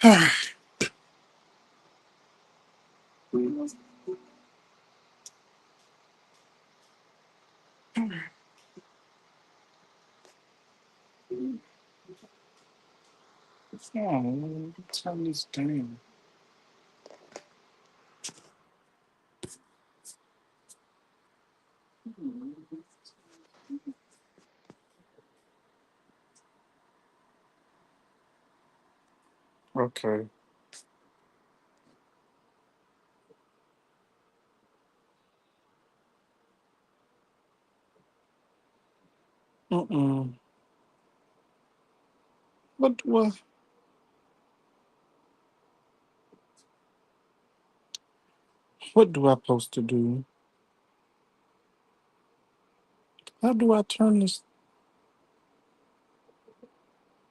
Oh, turn this down. Okay. Mm-mm. What do I supposed to do? How do I turn this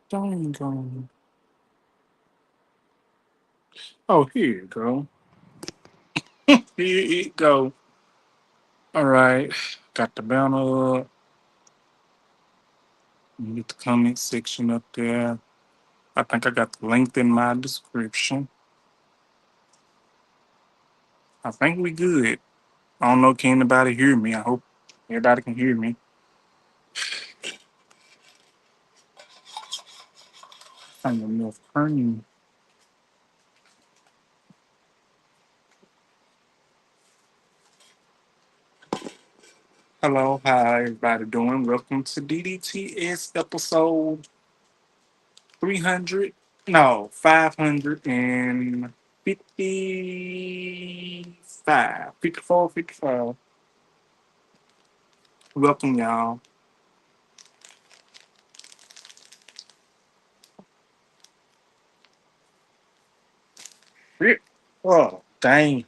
thing on? Oh, here you go. Here you go. All right. Got the banner up. Get the comment section up there. I think I got the link in my description. I think we good. I don't know, can anybody hear me? I hope everybody can hear me. Find enough turning. Hello, how everybody doing? Welcome to DDTS episode 300. No, 555. 54, 55. Welcome, y'all. Shit. Oh, dang.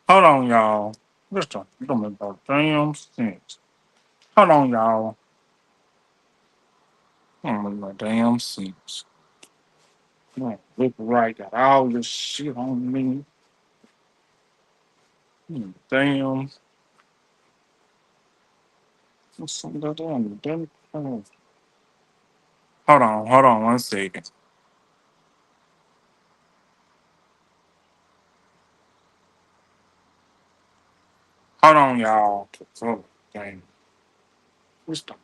Hold on, y'all. Listen, it don't make no damn sense. Hold on, y'all. It don't make no damn sense. Look right, got all this shit on me. Damn. What's some of that damn? Hold on 1 second. Hold on, y'all. Oh, dang. What's the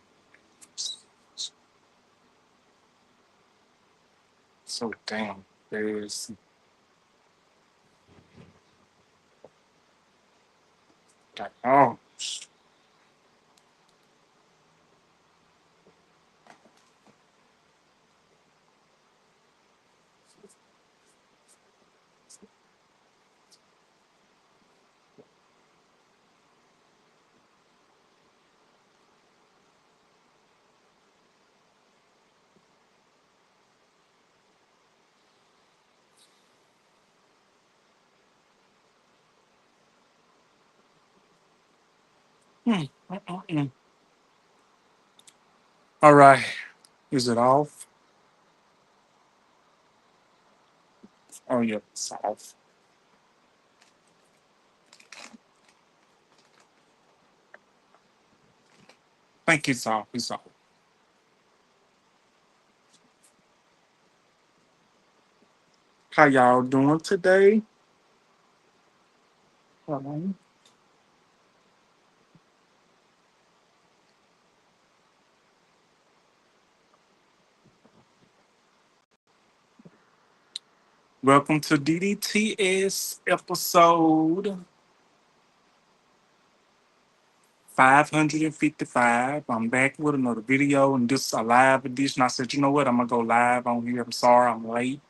so damn? There's like, oh, mm. All right. Is it off? Oh, yeah, it's off. Think it's off. It's off. How y'all doing today? Hello. Welcome to DDTS episode 555. I'm back with another video and this is a live edition. I said, you know what? I'm gonna go live on here. I'm sorry I'm late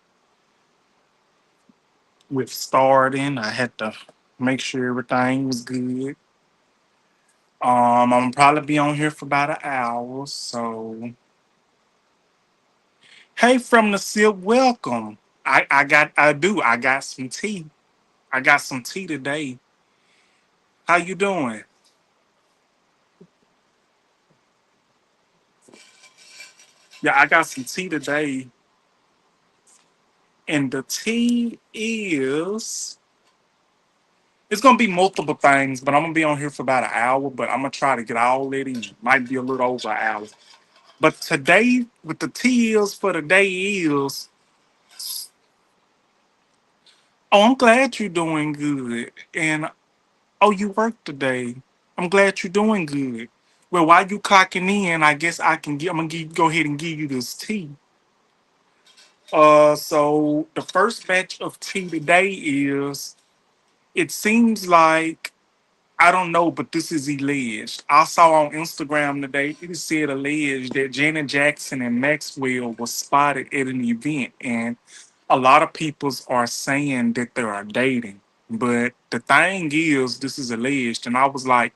with starting. I had to make sure everything was good. I'm gonna probably be on here for about an hour. So hey, from the silk, welcome. I got some tea. I got some tea today. How you doing? Yeah, I got some tea today. And the tea is It's gonna be multiple things, but I'm gonna be on here for about an hour. But I'm gonna try to get all that in. Might be a little over an hour. But today, with the TLs for the day is, oh, I'm glad you're doing good. And oh, you work today. I'm glad you're doing good. Well, while you clocking in, I guess I can get. I'm gonna go ahead and give you this tea. So the first batch of tea today is. It seems like I don't know, but this is alleged. I saw on Instagram today. It said alleged that Janet Jackson and Maxwell was spotted at an event, and a lot of people are saying that they are dating. But the thing is, this is alleged, and I was like,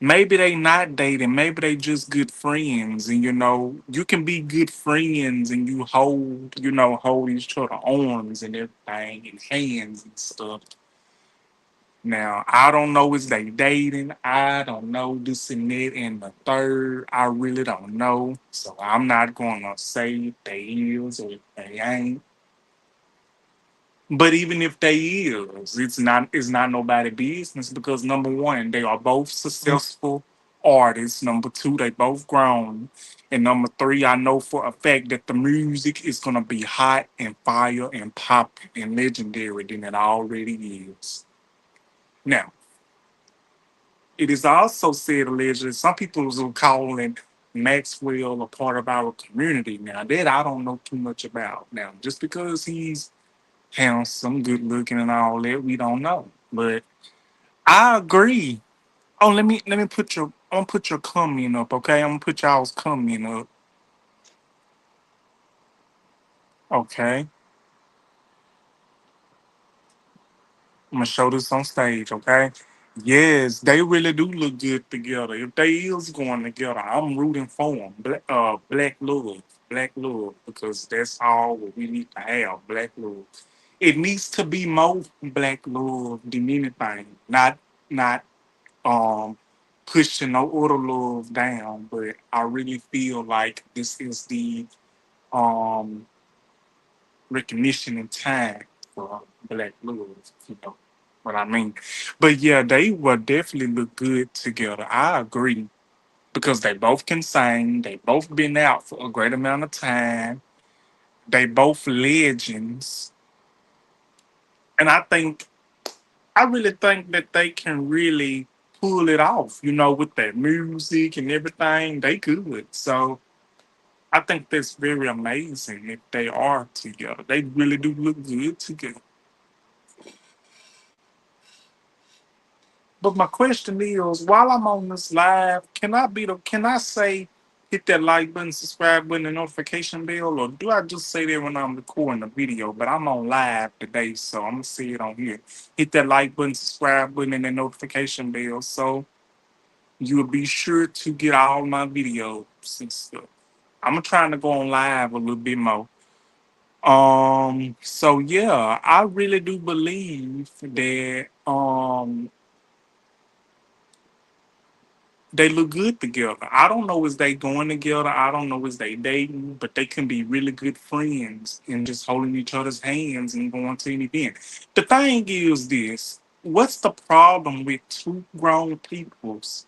maybe they not dating, maybe they just good friends, and you can be good friends and you hold each other arms and everything and hands and stuff. Now, I don't know is they dating. I don't know this and that and the third. I really don't know. So I'm not gonna say if they is or if they ain't. But even if they is, it's not nobody business because number one, they are both successful artists. Number two, they both grown. And number three, I know for a fact that the music is gonna be hot and fire and pop and legendary than it already is. Now, it is also said allegedly some people will calling Maxwell a part of our community. Now that I don't know too much about. Now just because he's handsome, good looking, and all that, we don't know. But I agree. Oh, let me put your I'm gonna put your comment up, okay? I'm gonna put y'all's comment up, okay? I'm gonna show this on stage, okay? Yes, they really do look good together. If they is going together, I'm rooting for them. Black love, because that's all what we need to have. Black love. It needs to be more black love than anything. Not um pushing no other love down, but I really feel like this is the um recognition and time for black love, if you know what I mean. But yeah, they will definitely look good together. I agree. Because they both can sing, they both been out for a great amount of time, they both legends. And I really think that they can really pull it off, with their music and everything. They could. So I think that's very amazing if they are together. They really do look good together. But my question is, while I'm on this live, can I say hit that like button, subscribe button, and notification bell, or do I just say that when I'm recording the video? But I'm on live today, so I'm gonna see it on here. Hit that like button, subscribe button, and the notification bell, so you'll be sure to get all my videos and stuff. I'm trying to go on live a little bit more. So yeah, I really do believe that they look good together. I don't know is they going together. I don't know is they dating, but they can be really good friends and just holding each other's hands and going to an event. The thing is this: what's the problem with two grown peoples?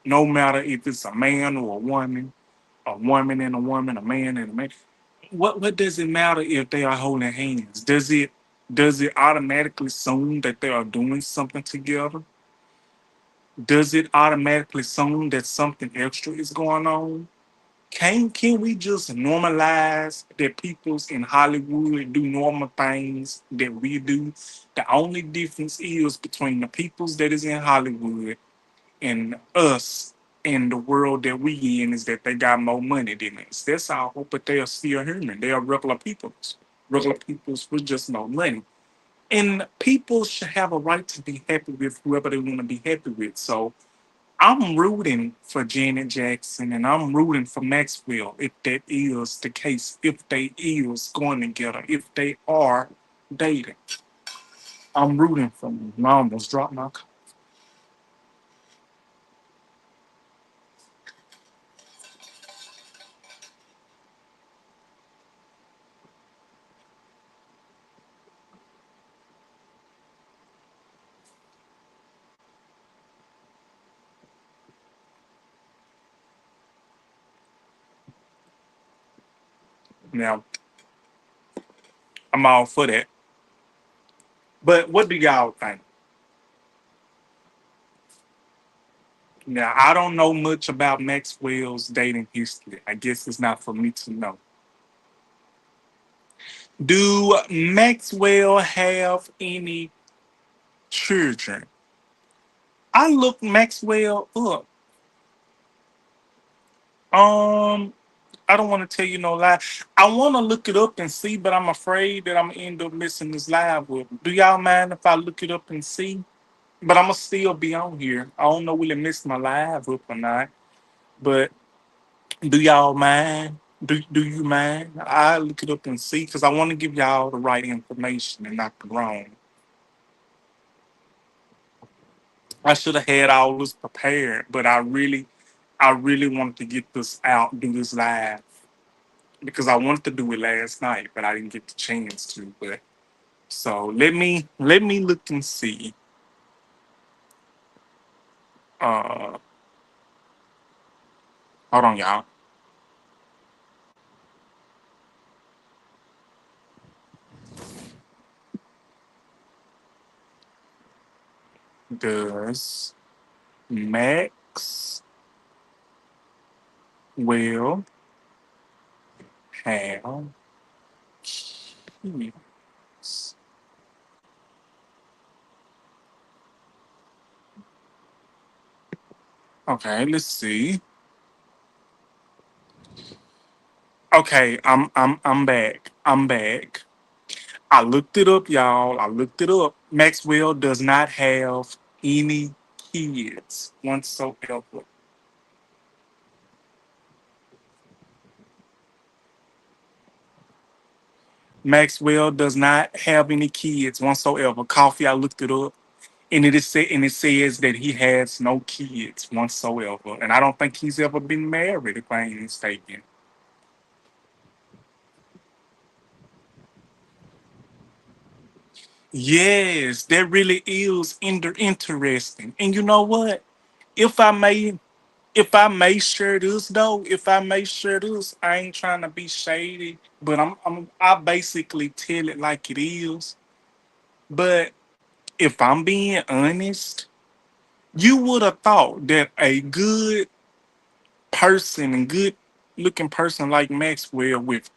No matter if it's a man or a woman and a woman, a man and a man. What does it matter if they are holding hands? Does it automatically assume that they are doing something together? Does it automatically assume that something extra is going on? Can we just normalize that people's in Hollywood do normal things that we do? The only difference is between the peoples that is in Hollywood and us in the world that we in is that they got more money than us. That's all, but they are still human. They are regular peoples. Regular peoples with just no money. And people should have a right to be happy with whoever they want to be happy with. So I'm rooting for Janet Jackson and I'm rooting for Maxwell if that is the case, if they is going together, if they are dating. I'm rooting for them. I almost dropped my car. Now, I'm all for that. But what do y'all think? Now, I don't know much about Maxwell's dating history. I guess it's not for me to know. Do Maxwell have any children? I looked Maxwell up. Um, I don't want to tell you no lie. I want to look it up and see, but I'm afraid that I'm gonna end up missing this live with. Do y'all mind if I look it up and see? But I'm gonna still be on here. I don't know will it miss my live up or not. But do y'all mind? Do you mind? I look it up and see because I want to give y'all the right information and not the wrong. I should have had all this prepared, but I really wanted to get this out, do this live because I wanted to do it last night, but I didn't get the chance to. But so let me look and see. Uh, hold on, y'all. Does Max will have kids? Okay, let's see. Okay, I'm back. I'm back. I looked it up, y'all. I looked it up. Maxwell does not have any kids whatsoever. Maxwell does not have any kids whatsoever. Coffee, I looked it up, and it says that he has no kids whatsoever. And I don't think he's ever been married, if I ain't mistaken. Yes, that really is interesting. And you know what? If I may if I may share this though, if I may share this, I ain't trying to be shady, but I basically tell it like it is. But if I'm being honest, you would have thought that a good person and good looking person like Maxwell with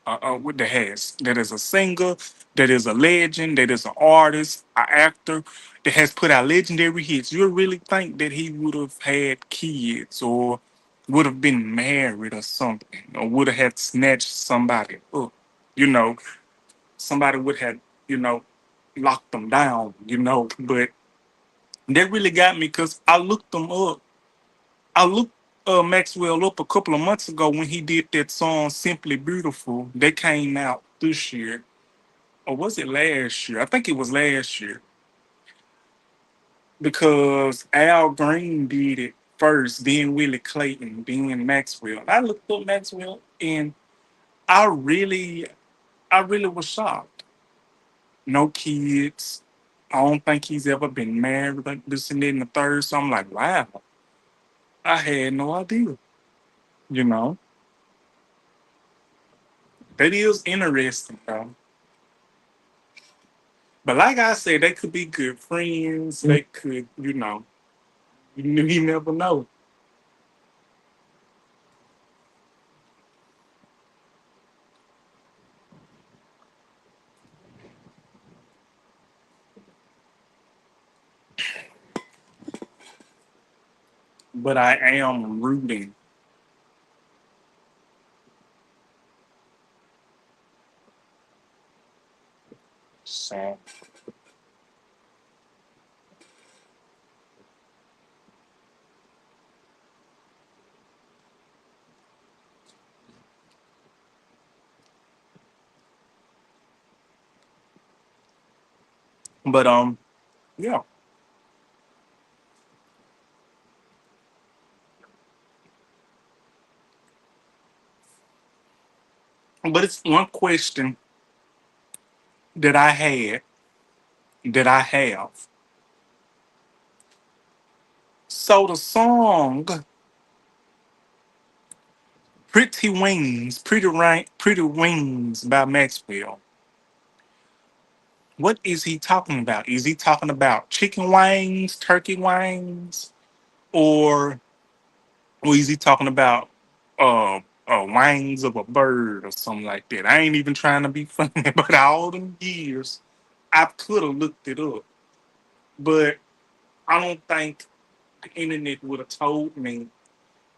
the has that is a singer, that is a legend, that is an artist, an actor that has put out legendary hits. You really think that he would have had kids or would have been married or something or would have had snatched somebody up? You know, somebody would have you know locked them down. But that really got me because I looked them up. I looked Maxwell up a couple of months ago when he did that song "Simply Beautiful." That came out this year, or was it last year? I think it was last year because Al Green did it first, then Willie Clayton, then Maxwell. I looked up Maxwell, and I really, I really was shocked. No kids. I don't think he's ever been married, like this and that and the third. So I'm like, wow, I had no idea. You know, that is interesting, though. But like I said, they could be good friends. They could, you never know. But I am rooting. So, but yeah. But it's one question that I had that I have. So the song Pretty Wings by Maxwell. What is he talking about? Is he talking about chicken wings, turkey wings, or is he talking about wings of a bird or something like that? I ain't even trying to be funny, but all them years I could have looked it up, but I don't think the internet would have told me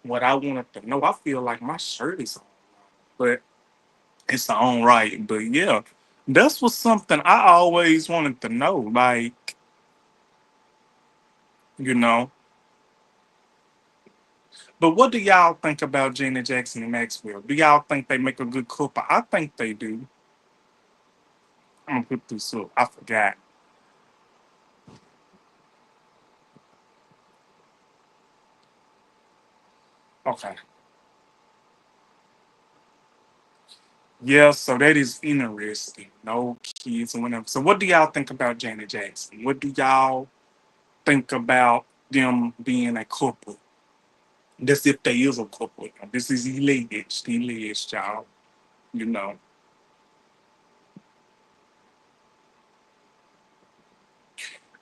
what I wanted to know. I feel like my shirt is on, but it's on right. But yeah, that's was something I always wanted to know. Like, you know. But what do y'all think about Janet Jackson and Maxwell? Do y'all think they make a good couple? I think they do. I'm gonna put this up. I forgot. Okay. Yeah, so that is interesting. No kids or whatever. So what do y'all think about Janet Jackson? What do y'all think about them being a couple? That's if they is a couple. This is alleged, y'all. You know.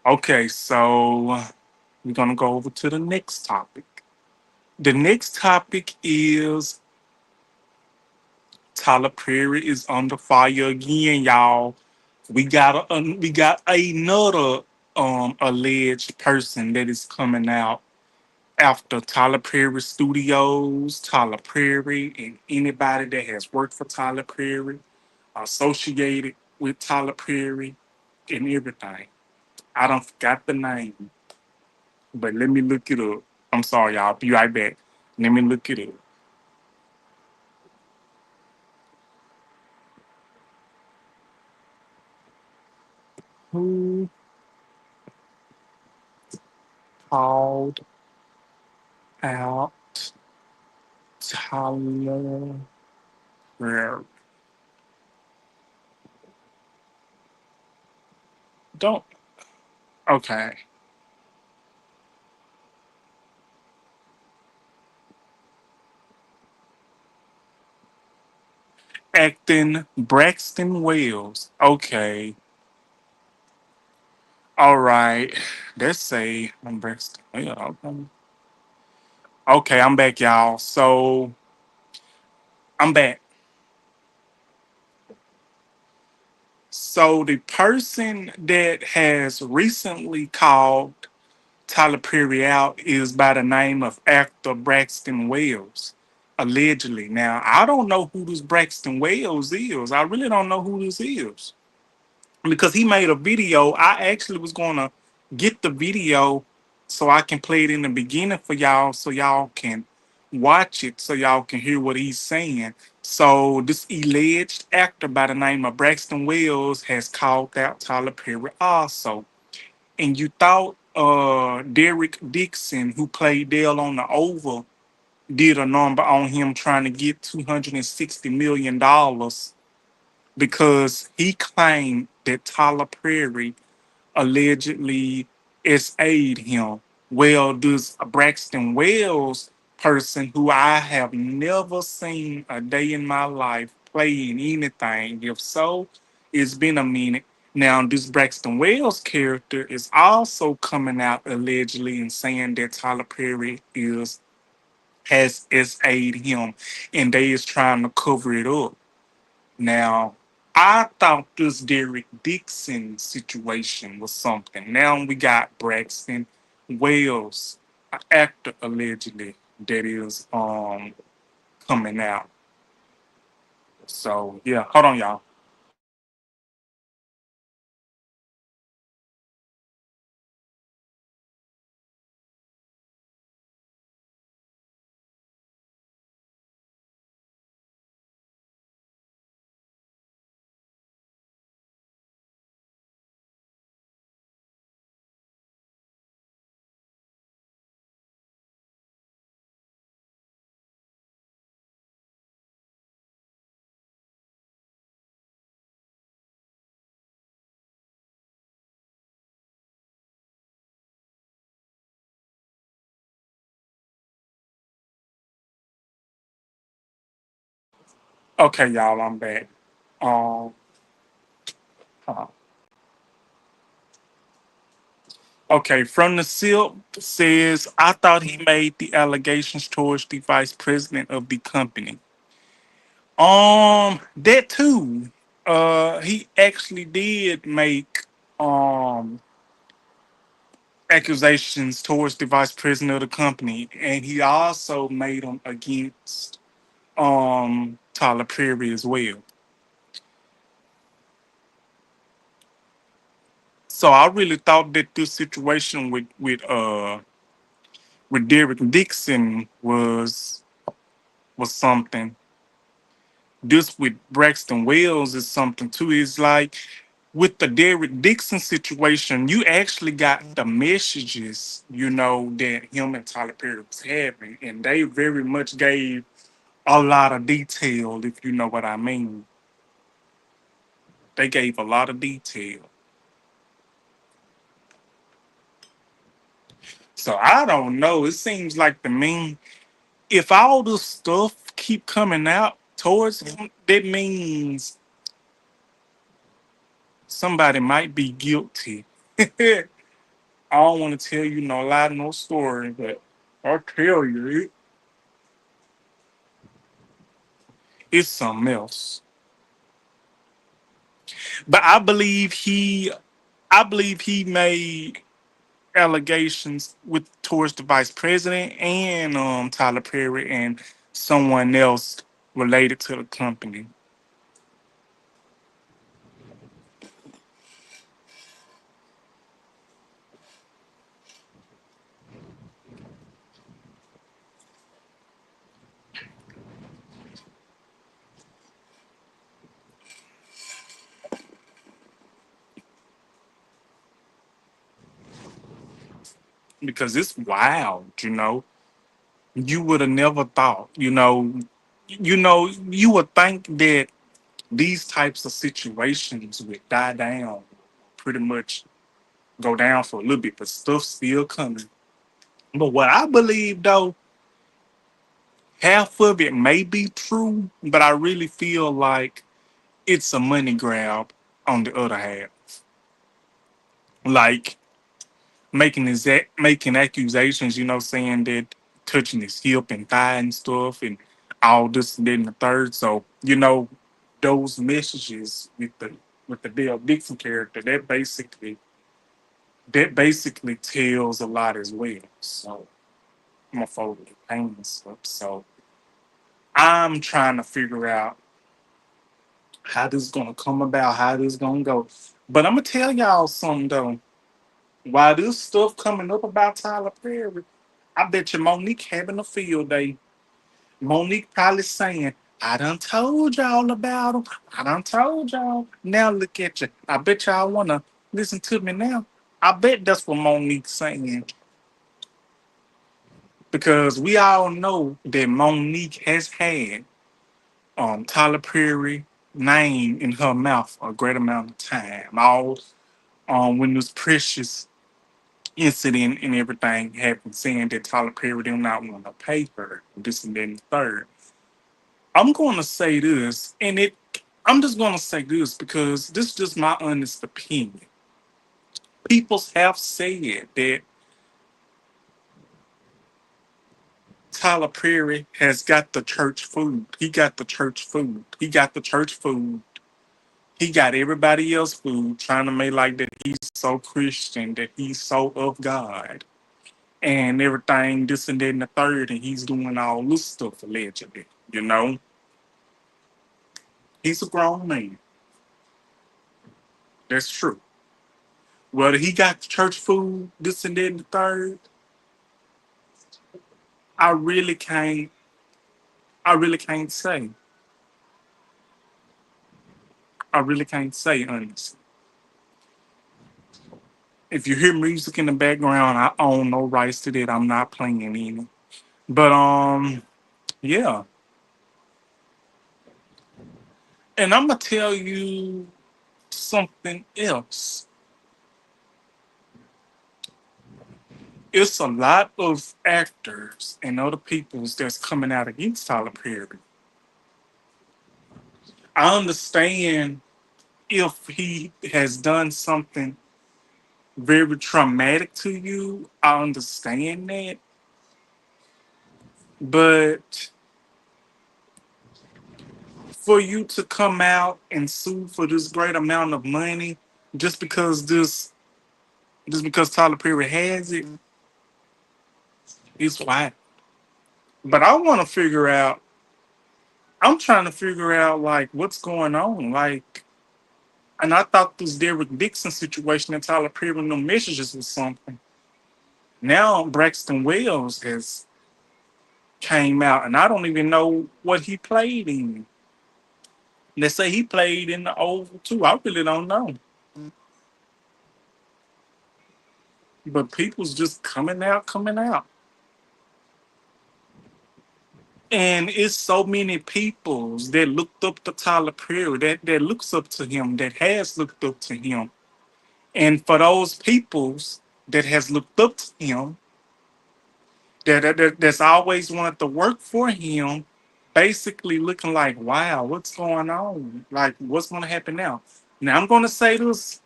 Okay, so we're gonna go over to the next topic. The next topic is Tyler Perry is under fire again, y'all. We got another alleged person that is coming out after Tyler Perry Studios, Tyler Perry, and anybody that has worked for Tyler Perry, associated with Tyler Perry, and everything. I don't forgot the name, but let me look it up. I'm sorry, y'all. Be right back. Let me look it up. Who called out Tyler Perry? Don't. Okay. Acting Braxton Wells. Okay. All right. Let's say I'm Braxton. Yeah, okay. Okay, I'm back, y'all. So I'm back. So the person that has recently called Tyler Perry out is by the name of actor Braxton Wells, allegedly. Now, I don't know who this Braxton Wells is. I really don't know who this is because he made a video. I actually was going to get the video so I can play it in the beginning for y'all so y'all can watch it so y'all can hear what he's saying. So, this alleged actor by the name of Braxton Wells has called out Tyler Perry also, and you thought Derek Dixon, who played Dale on the Oval, did a number on him trying to get $260 million because he claimed that Tyler Perry allegedly SA'd him. Well, this Braxton Wells person who I have never seen a day in my life playing anything. If so, it's been a minute. Now, this Braxton Wells character is also coming out allegedly and saying that Tyler Perry has SA'd him and they is trying to cover it up. Now, I thought this Derek Dixon situation was something. Now we got Braxton Wells, an actor allegedly that is coming out. So yeah, hold on, y'all. Okay, y'all, I'm back. Um, uh, okay, from the SIP says, I thought he made the allegations towards the vice president of the company. That too. He actually did make um accusations towards the vice president of the company, and he also made them against Tyler Perry as well. So I really thought that this situation with Derek Dixon was something. This with Braxton Wells is something too. It's like with the Derek Dixon situation, you actually got the messages, that him and Tyler Perry was having, and they very much gave a lot of detail, if you know what I mean. They gave a lot of detail. So I don't know. It seems like to me, if all this stuff keep coming out towards him, that means somebody might be guilty. I don't want to tell you no lie, no story, but I'll tell you it's something else. But I believe he made allegations with towards the vice president and Tyler Perry and someone else related to the company. Because it's wild. You would have never thought, you would think that these types of situations would die down, pretty much go down for a little bit, but stuff still coming. But what I believe though, half of it may be true, but I really feel like it's a money grab on the other half. Like making accusations, saying that touching his hip and thigh and stuff and all this and that and the third. So, those messages with the Dale Dixon character, that basically tells a lot as well. So I'm gonna fold the pain and stuff. So I'm trying to figure out how this is gonna come about, how this is gonna go. But I'm gonna tell y'all something though. While this stuff coming up about Tyler Perry, I bet you Monique having a field day. Monique probably saying, I done told y'all about him. I done told y'all. Now look at you. I bet y'all wanna listen to me now. I bet that's what Monique's saying. Because we all know that Monique has had Tyler Perry name in her mouth a great amount of time. All when this precious incident and everything happened, saying that Tyler Perry did not want to pay her this and that and the third. I'm going to say this, and I'm just going to say this because this is just my honest opinion. People have said that Tyler Perry has got the church food. He got the church food. He got the church food. He got everybody else food, trying to make like that he's so Christian, that he's so of God, and everything, this and that and the third, and he's doing all this stuff allegedly. You know, he's a grown man. That's true. Whether he got the church food, this and that and the third, I really can't. I really can't say. I really can't say honestly. If you hear music in the background, I own no rights to that. I'm not playing any. But yeah. And I'm gonna tell you something else. It's a lot of actors and other peoples that's coming out against Tyler Perry. I understand if he has done something very traumatic to you. I understand that. But for you to come out and sue for this great amount of money just because Tyler Perry has it, it's why. But I want to figure out. I'm trying to figure out like what's going on. Like, and I thought this Derek Dixon situation and Tyler Perry and no messages was something. Now Braxton Wells has came out, and I don't even know what he played in. They say he played in the Oval too. I really don't know. But people's just coming out, coming out. And it's so many peoples that looked up to Tyler Perry, that looks up to him, that has looked up to him. And for those peoples that has looked up to him, that's always wanted to work for him, basically looking like, wow, what's going on? Like, what's going to happen now? Now, I'm going to say this.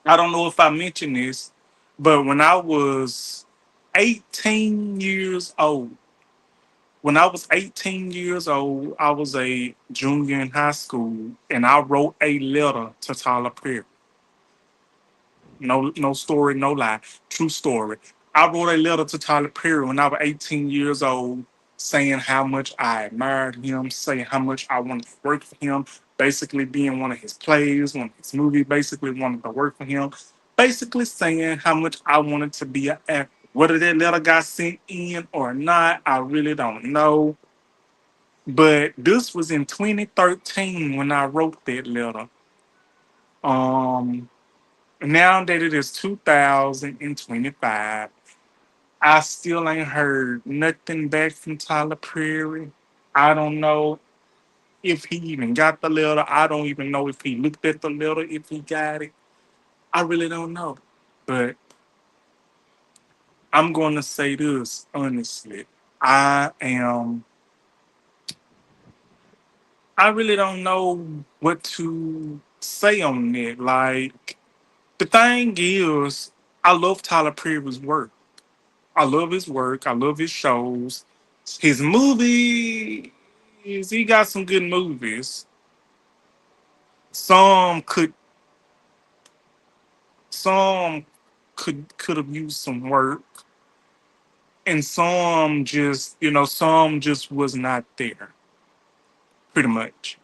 I don't know if I mentioned this, but when I was 18 years old, when I was 18 years old, I was a junior in high school, and I wrote a letter to Tyler Perry. No, no story, no lie. True story. I wrote a letter to Tyler Perry when I was 18 years old, saying how much I admired him, saying how much I wanted to work for him, basically being one of his plays, one of his movies, basically wanted to work for him, basically saying how much I wanted to be an actor. Whether that letter got sent in or not, I really don't know. But this was in 2013 when I wrote that letter. Um, Now that it is 2025, I still ain't heard nothing back from Tyler Perry. I don't know if he even got the letter. I don't even know if he looked at the letter, if he got it. I really don't know. But I'm going to say this honestly. I am, I really don't know what to say on it. Like, the thing is, I love Tyler Perry's work. I love his work. I love his shows. His movies, he got some good movies. Some could some could have used some work. And some just was not there, pretty much.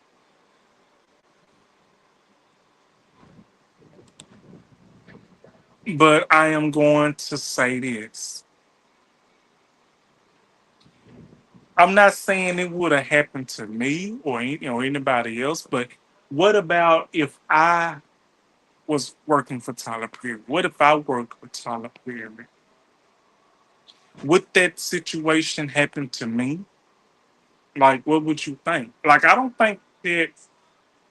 But I am going to say this. I'm not saying it would have happened to me or anybody else, but what about if I was working for Tyler Perry? What if I worked with Tyler Perry? Would that situation happen to me? Like, what would you think? Like, I don't think that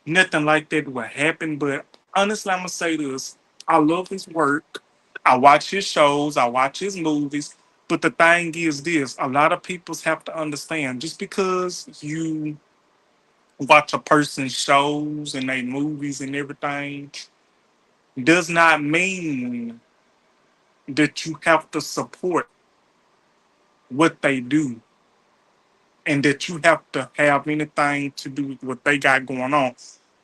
nothing like that would happen, but honestly, I'm gonna say this. I love his work. I watch his shows, I watch his movies. But the thing is this, a lot of people have to understand just because you watch a person's shows and their movies and everything does not mean that you have to support what they do and that you have to have anything to do with what they got going on.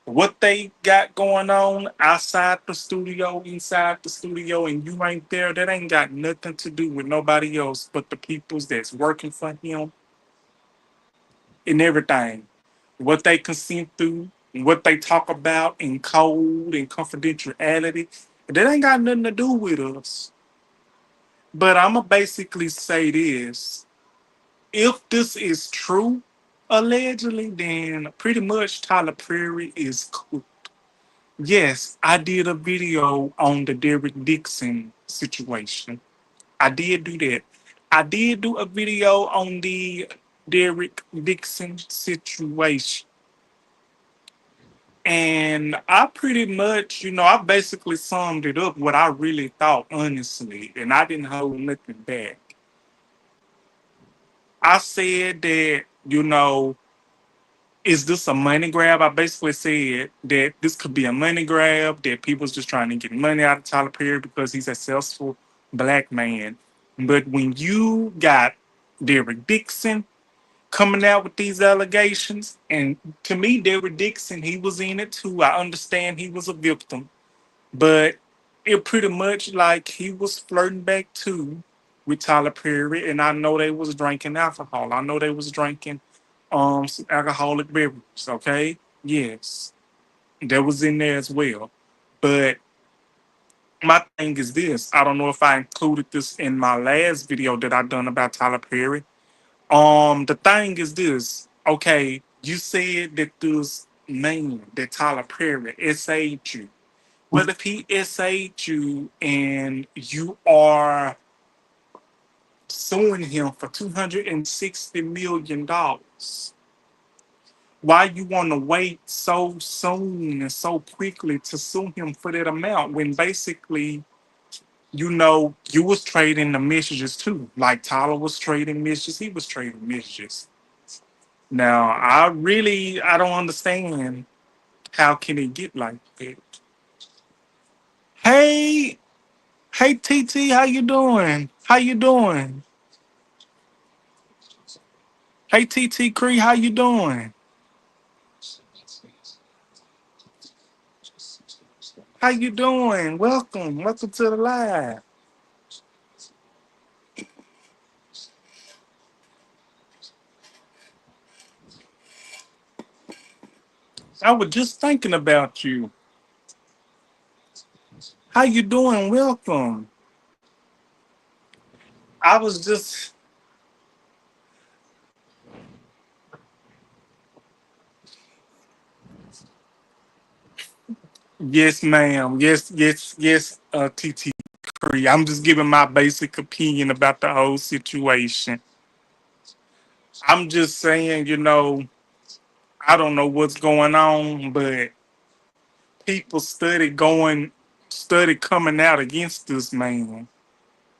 What they got going on outside the studio, inside the studio, and you ain't there, that ain't got nothing to do with nobody else but the peoples that's working for him and everything. What they consent through, what they talk about in code and confidentiality, that ain't got nothing to do with us. But I'ma basically say this. If this is true, allegedly, then pretty much Tyler Perry is cooked. Yes, I did a video on the Derek Dixon situation. I did do that. I did do a video on the Derek Dixon situation. And I pretty much, I basically summed it up what I really thought, honestly, and I didn't hold nothing back. I said that, is this a money grab? I basically said that this could be a money grab, that people's just trying to get money out of Tyler Perry because he's a successful black man. But when you got Derek Dixon coming out with these allegations, and to me, Derek Dixon, he was in it too. I understand he was a victim, but it pretty much like he was flirting back too with Tyler Perry, and I know they was drinking alcohol. I know they was drinking some alcoholic beverages, okay? Yes. That was in there as well. But my thing is this. I don't know if I included this in my last video that I done about Tyler Perry. The thing is this. Okay, you said that this man, that Tyler Perry, SA'd you. But if he SA'd you and you are suing him for $260 million, why you want to wait so soon and so quickly to sue him for that amount when basically you was trading the messages too, like Tyler was trading messages, he was trading messages. Now I don't understand how can it get like that. Hey, hey, TT, how you doing? How you doing? Hey, TT Cree, how you doing? How you doing? Welcome to the live. I was just thinking about you. How you doing? Welcome. I was just Yes, ma'am. Yes, TT Cree. I'm just giving my basic opinion about the whole situation. I'm just saying, I don't know what's going on, but people study coming out against this man,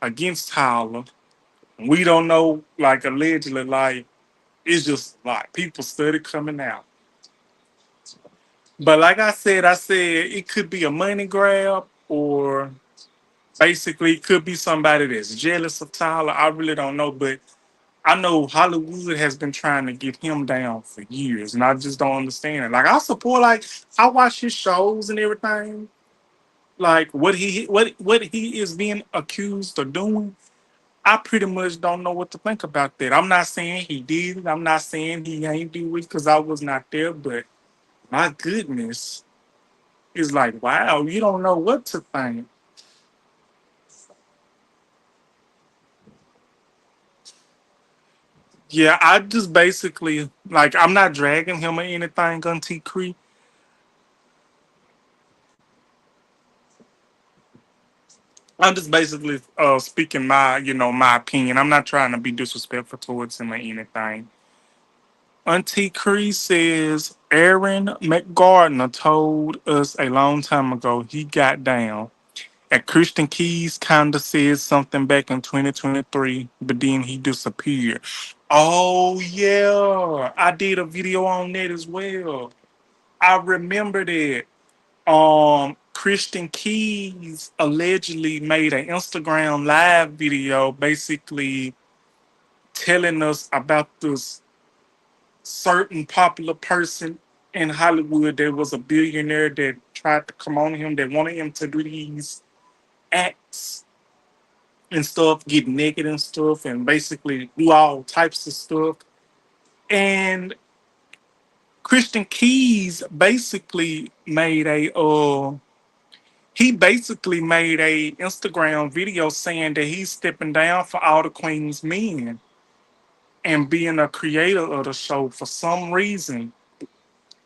against Tyler. We don't know, like allegedly, like it's just like people study coming out. But like I said it could be a money grab or basically it could be somebody that's jealous of Tyler. I really don't know, but I know Hollywood has been trying to get him down for years, and I just don't understand it. Like I support, like I watch his shows and everything. Like what he is being accused of doing, I pretty much don't know what to think about that. I'm not saying he did it. I'm not saying he ain't do it because I was not there, but my goodness, it's like wow, you don't know what to think. Yeah, I just basically like I'm not dragging him or anything on T Cree. I'm just basically speaking my opinion. I'm not trying to be disrespectful towards him or anything. Auntie Cree says Aaron McGardner told us a long time ago he got down. And Christian Keys kinda said something back in 2023, but then he disappeared. Oh yeah. I did a video on that as well. I remember that. Christian Keys allegedly made an Instagram live video basically telling us about this certain popular person in Hollywood that was a billionaire that tried to come on him, that wanted him to do these acts and stuff, get naked and stuff, and basically do all types of stuff. And Christian Keys basically made a Instagram video saying that he's stepping down for all the Queen's men and being a creator of the show for some reason.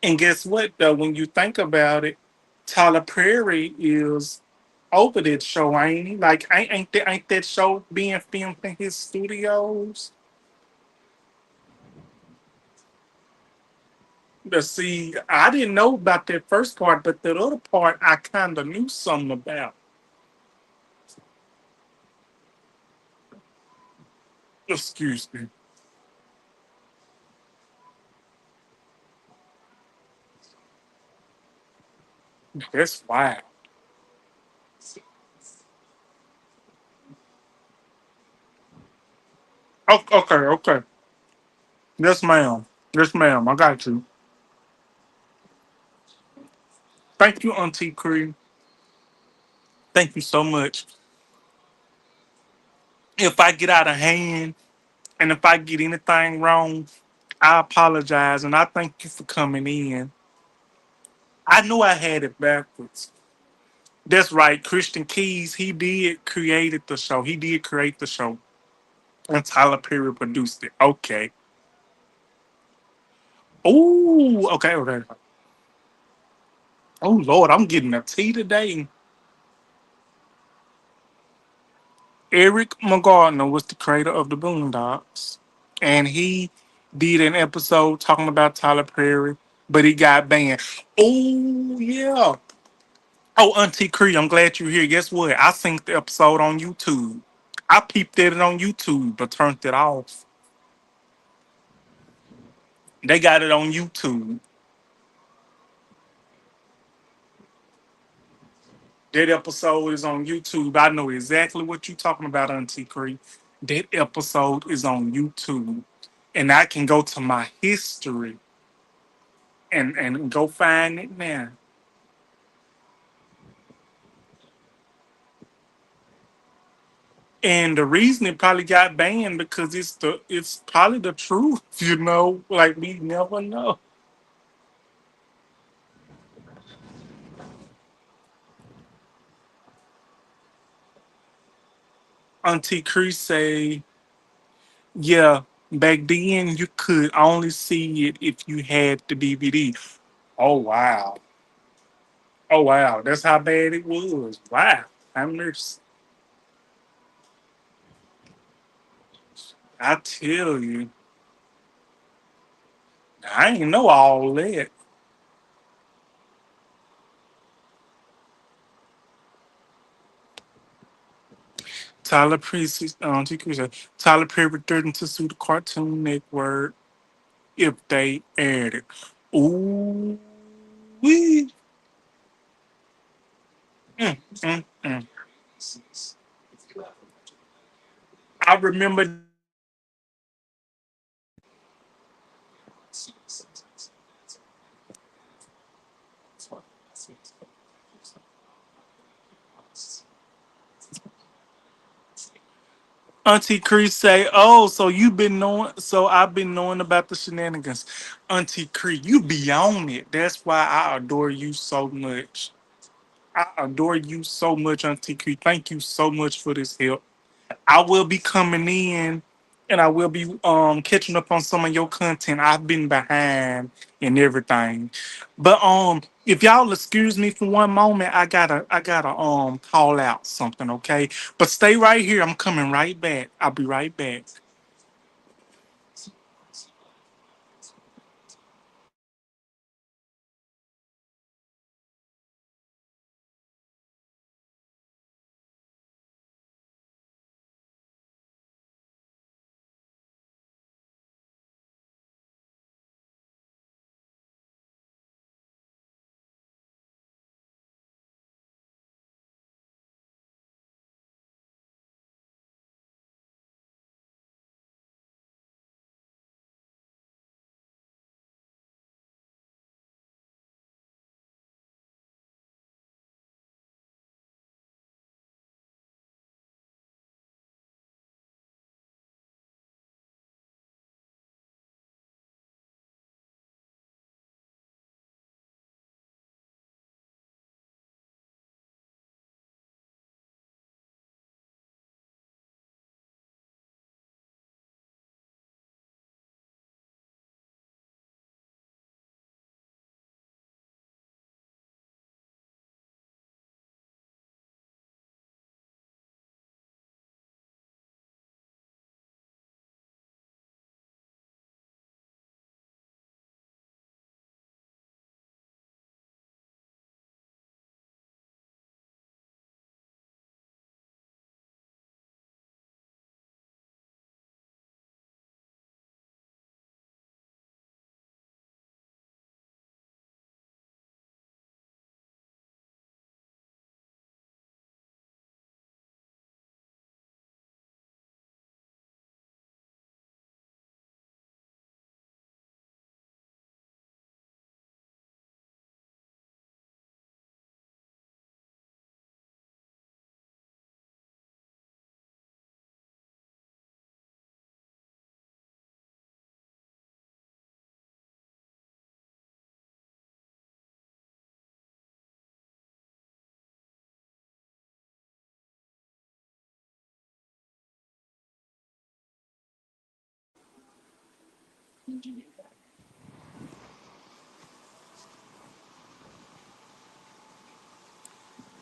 And guess what though? When you think about it, Tyler Perry is over that show, ain't he? Like ain't that show being filmed in his studios? But see, I didn't know about that first part, but that other part I kind of knew something about. Excuse me. That's wild. Okay, okay. Yes, ma'am. Yes, ma'am. I got you. Thank you, Auntie Cree. Thank you so much. If I get out of hand and if I get anything wrong, I apologize and I thank you for coming in. I knew I had it backwards. That's right. Christian Keys, he did created the show. He did create the show. And Tyler Perry produced it. Okay. Oh, okay, okay. Oh Lord, I'm getting a tea today. Eric McGardner was the creator of the Boondocks. And he did an episode talking about Tyler Perry, but he got banned. Oh yeah. Oh, Auntie Cree, I'm glad you're here. Guess what? I synced the episode on YouTube. I peeped at it on YouTube, but turned it off. They got it on YouTube. That episode is on YouTube. I know exactly what you're talking about, Auntie Cree. That episode is on YouTube. And I can go to my history and go find it now. And the reason it probably got banned because it's probably the truth, like we never know. Auntie Cree say, yeah, back then you could only see it if you had the DVD. Oh wow. Oh wow. That's how bad it was. Wow. I'm nurse. I tell you, I ain't know all that. Tyler Perry, Auntie Cree said, Tyler Perry threatened to sue the Cartoon Network if they aired it. Ooh, wee. Mm. I remember Auntie Cree say, "Oh, so you been knowing? So I've been knowing about the shenanigans." Auntie Cree, you be on it. That's why I adore you so much. I adore you so much, Auntie Cree. Thank you so much for this help. I will be coming in and I will be catching up on some of your content. I've been behind and everything. But if y'all excuse me for one moment, I gotta call out something, okay? But stay right here. I'm coming right back. I'll be right back.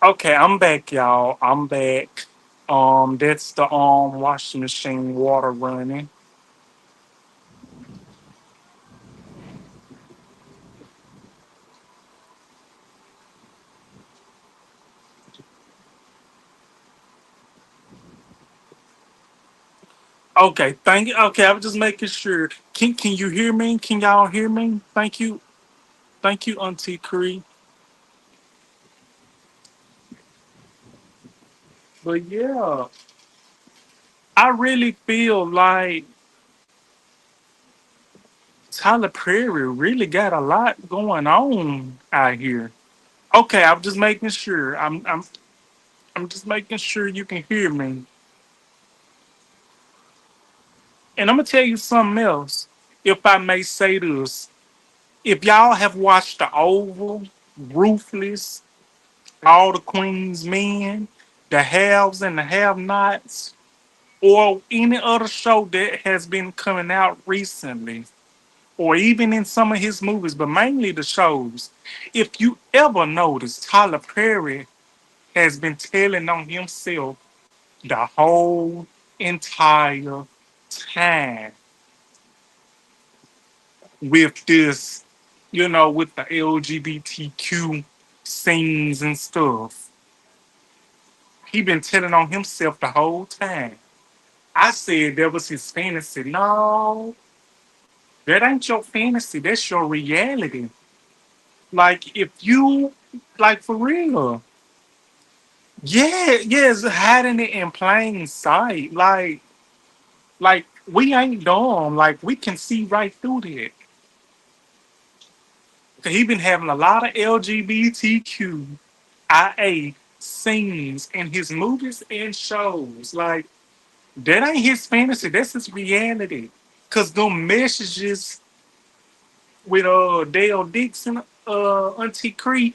Okay, I'm back, y'all. I'm back. That's the washing machine water running. Okay, thank you. Okay, I was just making sure. Can you hear me? Can y'all hear me? Thank you, Auntie Cree. But yeah, I really feel like Tyler Perry really got a lot going on out here. Okay, I'm just making sure. I'm just making sure you can hear me. And I'm gonna tell you something else, if I may say this. If y'all have watched The Oval, Ruthless, All the Queen's Men, The Haves and the Have-Nots, or any other show that has been coming out recently, or even in some of his movies, but mainly the shows, if you ever notice, Tyler Perry has been telling on himself the whole entire time with this, with the LGBTQ scenes and stuff. He been telling on himself the whole time. I said that was his fantasy. No, that ain't your fantasy. That's your reality. Like if you, like for real, yeah, yes, hiding it in plain sight. Like we ain't dumb. Like we can see right through that. He been having a lot of LGBTQIA scenes in his movies and shows. Like that ain't his fantasy. That's his reality. Cause them messages with Dale Dixon, Auntie Cree,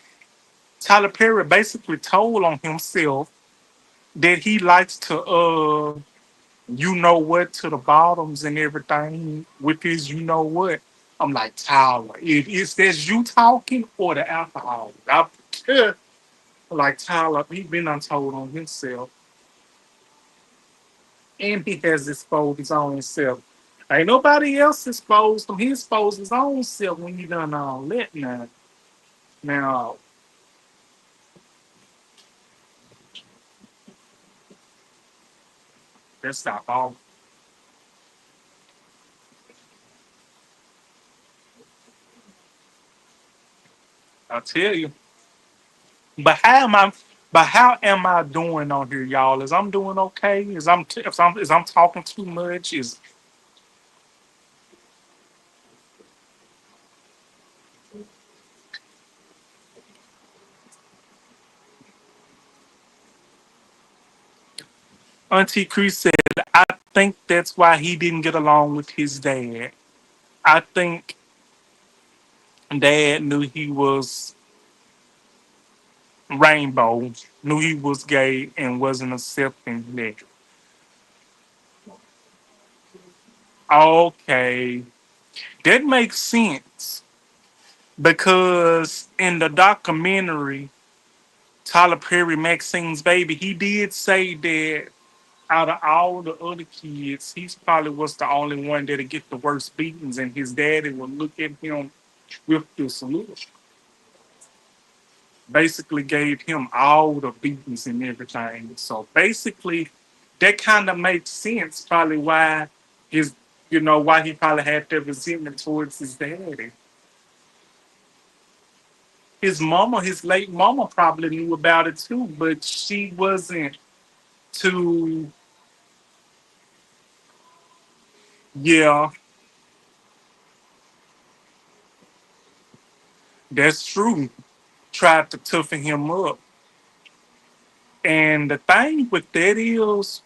Tyler Perry basically told on himself that he likes to to the bottoms and everything with his I'm like, Tyler, if it's that's you talking or the alcohol. Like Tyler, he been untold on himself. And he has exposed his own self. Ain't nobody else exposed him. He exposed his own self when he done all that now. Now, that's not all. I tell you. But how am I doing on here, y'all? Is I'm doing okay? Is I'm talking too much? Is Auntie Chris said, I think that's why he didn't get along with his dad. I think dad knew he was rainbow, knew he was gay and wasn't accepting that. Okay, that makes sense because in the documentary, Tyler Perry, Maxine's baby, he did say that out of all the other kids, he's probably was the only one that'd get the worst beatings, and his daddy would look at him with the salute. Basically, gave him all the beatings and everything. So basically, that kind of makes sense. Probably why his, why he probably had that resentment towards his daddy. His mama, his late mama, probably knew about it too, but she wasn't too. Yeah, that's true. Tried to toughen him up. And the thing with that is,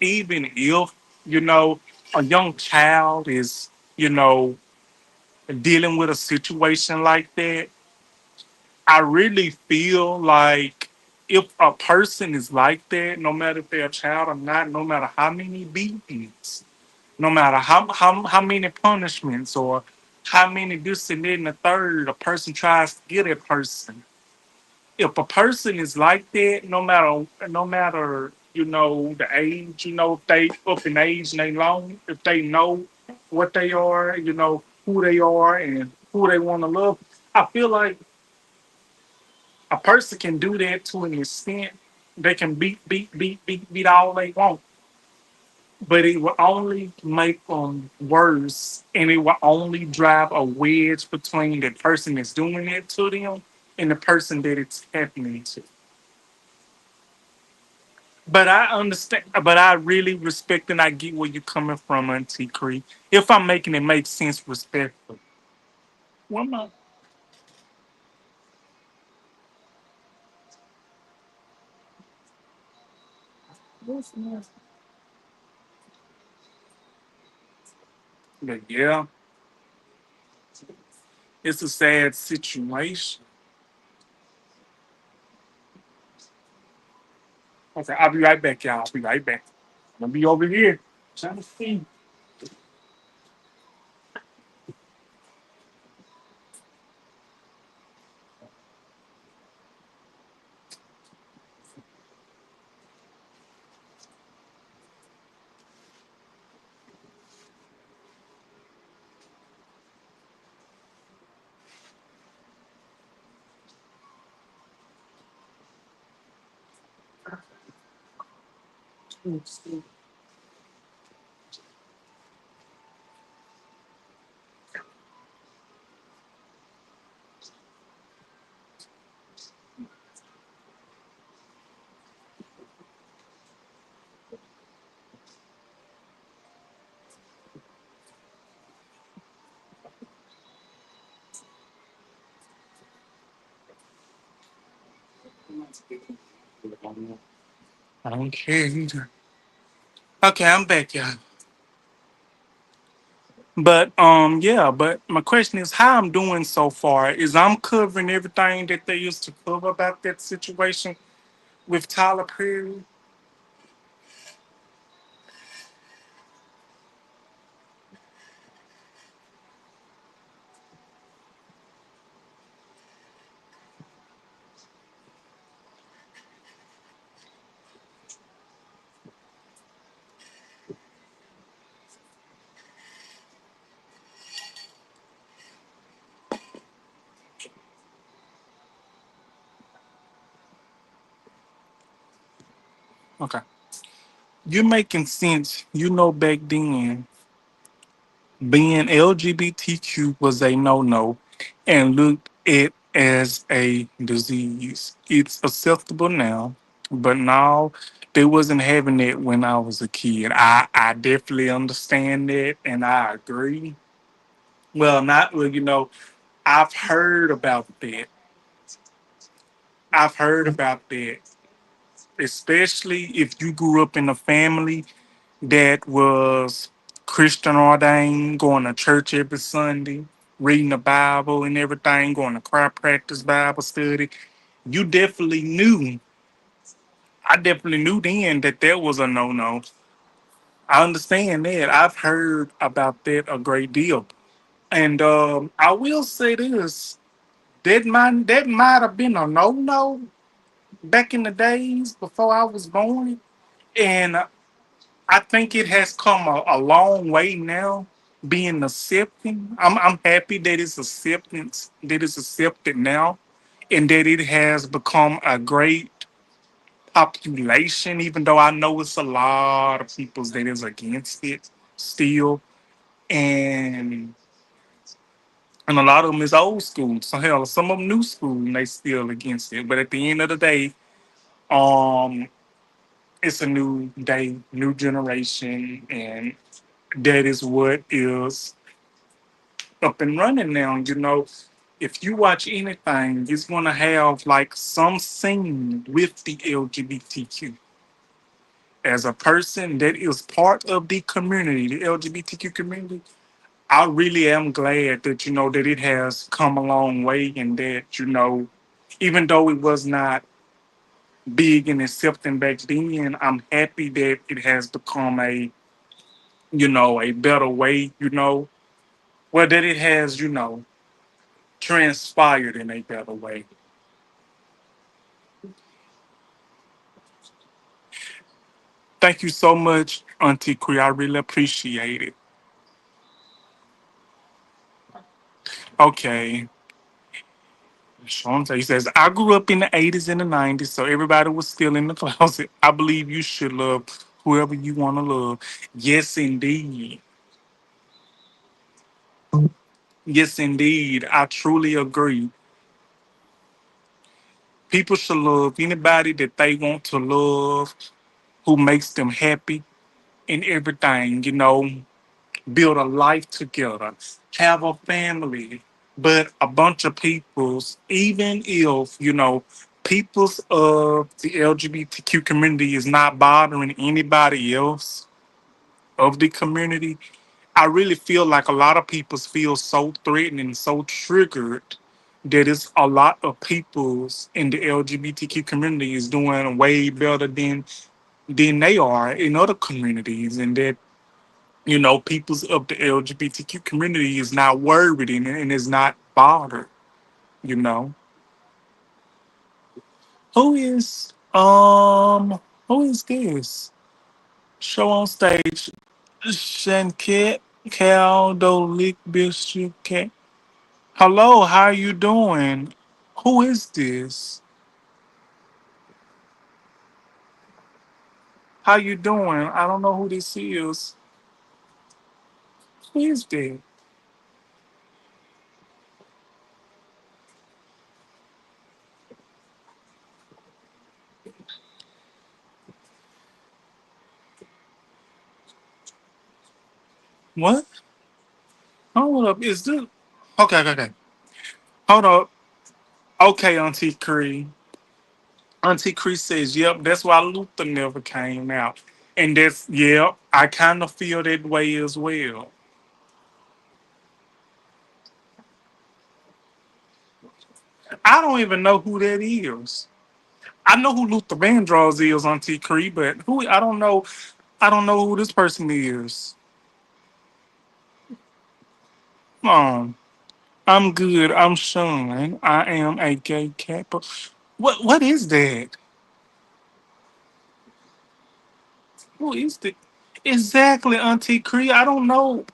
even if, you know, a young child is, you know, dealing with a situation like that, I really feel like if a person is like that, no matter if they're a child or not, no matter how many beatings, No matter how many punishments or how many this and that and the third a person tries to get a person. If a person is like that, no matter the age, if they up in age and they long, if they know what they are, who they are and who they want to love, I feel like a person can do that to an extent. They can beat all they want, but it will only make them worse, and it will only drive a wedge between the person that's doing it to them and the person that it's happening to. But I understand, but I really respect and I get where you're coming from, Auntie Cree. If I'm making it make sense respectfully. Well, not. But yeah, it's a sad situation. Okay, I'll be right back, y'all. I'll be right back. I'm gonna be over here trying to see. I don't care either. Okay, I'm back, y'all. But yeah, but my question is how I'm doing so far is I'm covering everything that they used to cover about that situation with Tyler Perry. Okay. You're making sense. Back then, being LGBTQ was a no and looked at as a disease. It's acceptable now, but now they wasn't having it when I was a kid. I definitely understand that and I agree. Well, not well, I've heard about that. I've heard about that, especially if you grew up in a family that was Christian ordained, going to church every Sunday, reading the Bible and everything, going to choir practice, Bible study. You definitely knew. I definitely knew then that there was a no. I understand that. I've heard about that a great deal. And I will say this. That might have been a no back in the days before I was born. And I think it has come a long way now, being accepting. I'm happy that it's acceptance, that it's accepted now, and that it has become a great population, even though I know it's a lot of people that is against it still. And and a lot of them is old school. So hell, some of them new school and they still against it. But at the end of the day, um, it's a new day, new generation, and that is what is up and running now. If you watch anything, it's gonna have like some scene with the LGBTQ. As a person that is part of the community, the LGBTQ community, I really am glad that that it has come a long way and that even though it was not big and accepting back then, I'm happy that it has become a better way, well, that it has, transpired in a better way. Thank you so much, Auntie Cree. I really appreciate it. Okay. Shante says, I grew up in the 80s and the 90s, so everybody was still in the closet. I believe you should love whoever you want to love. Yes, indeed. Yes, indeed. I truly agree. People should love anybody that they want to love, who makes them happy and everything, build a life together, have a family. But a bunch of peoples, even if, peoples of the LGBTQ community is not bothering anybody else of the community, I really feel like a lot of people feel so threatened and so triggered that it's a lot of peoples in the LGBTQ community is doing way better than they are in other communities, and that peoples of the LGBTQ community is not worried and is not bothered. You know, who is who is this? Show on stage, Shanket Caldolik Bishop Cat. Hello, how you doing? Who is this? How you doing? I don't know who this is. Who is that? What? Hold up. Is this okay, okay, okay. Hold up. Okay, Auntie Cree. Auntie Cree says, yep, that's why Luther never came out. And that's, yep, I kind of feel that way as well. I don't even know who that is. I know who Luther Vandross is, Auntie Cree, but I don't know who this person is. Um, I'm good. I'm Sean. I am a gay Kappa. What is that? Who is that? Exactly, Auntie Cree. I don't know.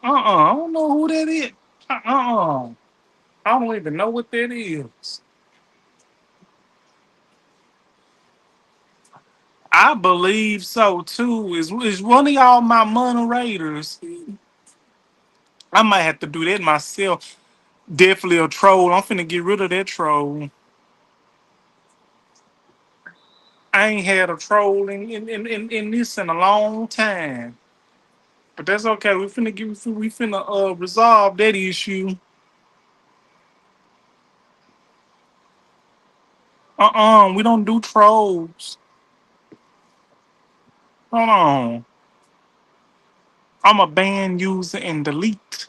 I don't know who that is. I don't even know what that is. I believe so too. Is one of y'all my moderators? I might have to do that myself. Definitely a troll. I'm finna get rid of that troll. I ain't had a troll in this in a long time. But that's okay. We finna resolve that issue. We don't do trolls. Hold on. I'm a ban user and delete.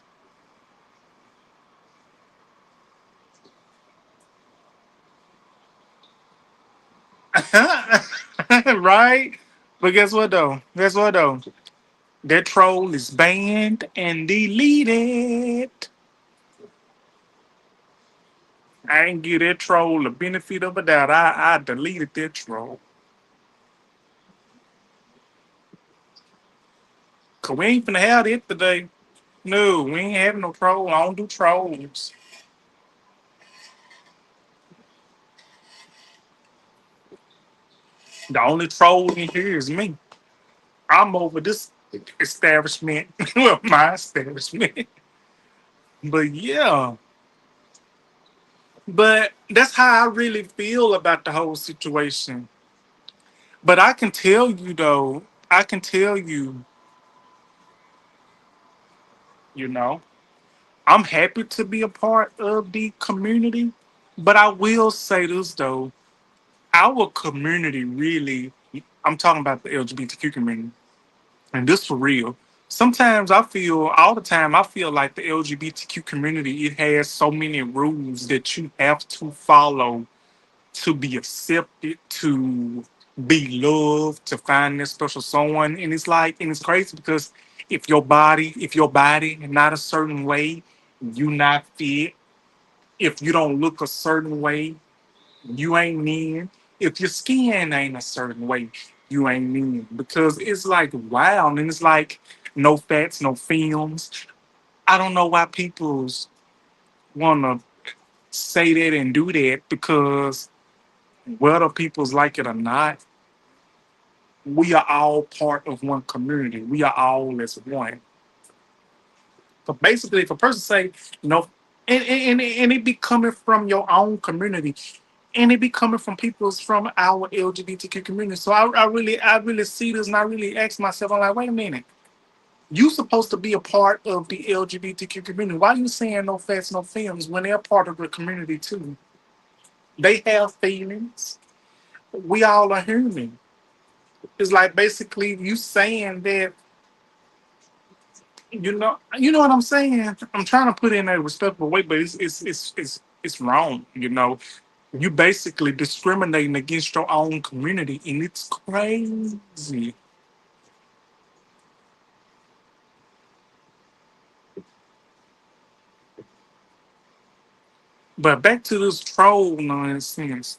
Right? But guess what though? Guess what though? That troll is banned and deleted. I ain't give that troll the benefit of a doubt. I deleted that troll. Cause we ain't finna have it today. No, we ain't having no troll. I don't do trolls. The only troll in here is me. I'm over this establishment. Well, my establishment. But yeah. But that's how I really feel about the whole situation. But I can tell you though, I can tell you, you know. I'm happy to be a part of the community, but I will say this though, our community really, I'm talking about the LGBTQ community, and this for real. Sometimes I feel, all the time, I feel like the LGBTQ community, it has so many rules that you have to follow to be accepted, to be loved, to find this special someone. And it's like, and it's crazy because If your body not a certain way, you not fit. If you don't look a certain way, you ain't in. If your skin ain't a certain way, you ain't in. Because it's like wow, and it's like no fats, no films. I don't know why people's wanna say that and do that because whether people's like it or not, we are all part of one community. We are all as one. So basically, if a person say, you know, and it be coming from your own community, and it be coming from people's from our LGBTQ community. So I really see this, and I really ask myself, I'm like, wait a minute, you supposed to be a part of the LGBTQ community. Why are you saying no fats, no films when they're part of the community too? They have feelings. We all are human. It's like basically you saying that you know what I'm saying. I'm trying to put it in a respectful way, but it's wrong. You basically discriminating against your own community, and it's crazy. But back to this troll nonsense.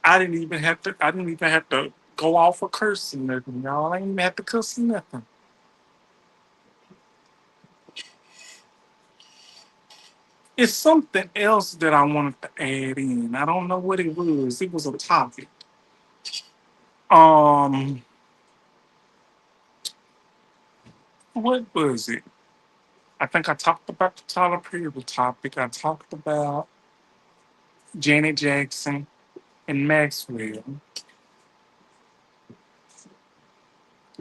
I didn't even have to go off a curse or nothing, y'all. I didn't even have to cuss or nothing. It's something else that I wanted to add in. I don't know what it was. It was a topic. Um, what was it? I think I talked about the Tyler Perry topic. I talked about Janet Jackson and Maxwell.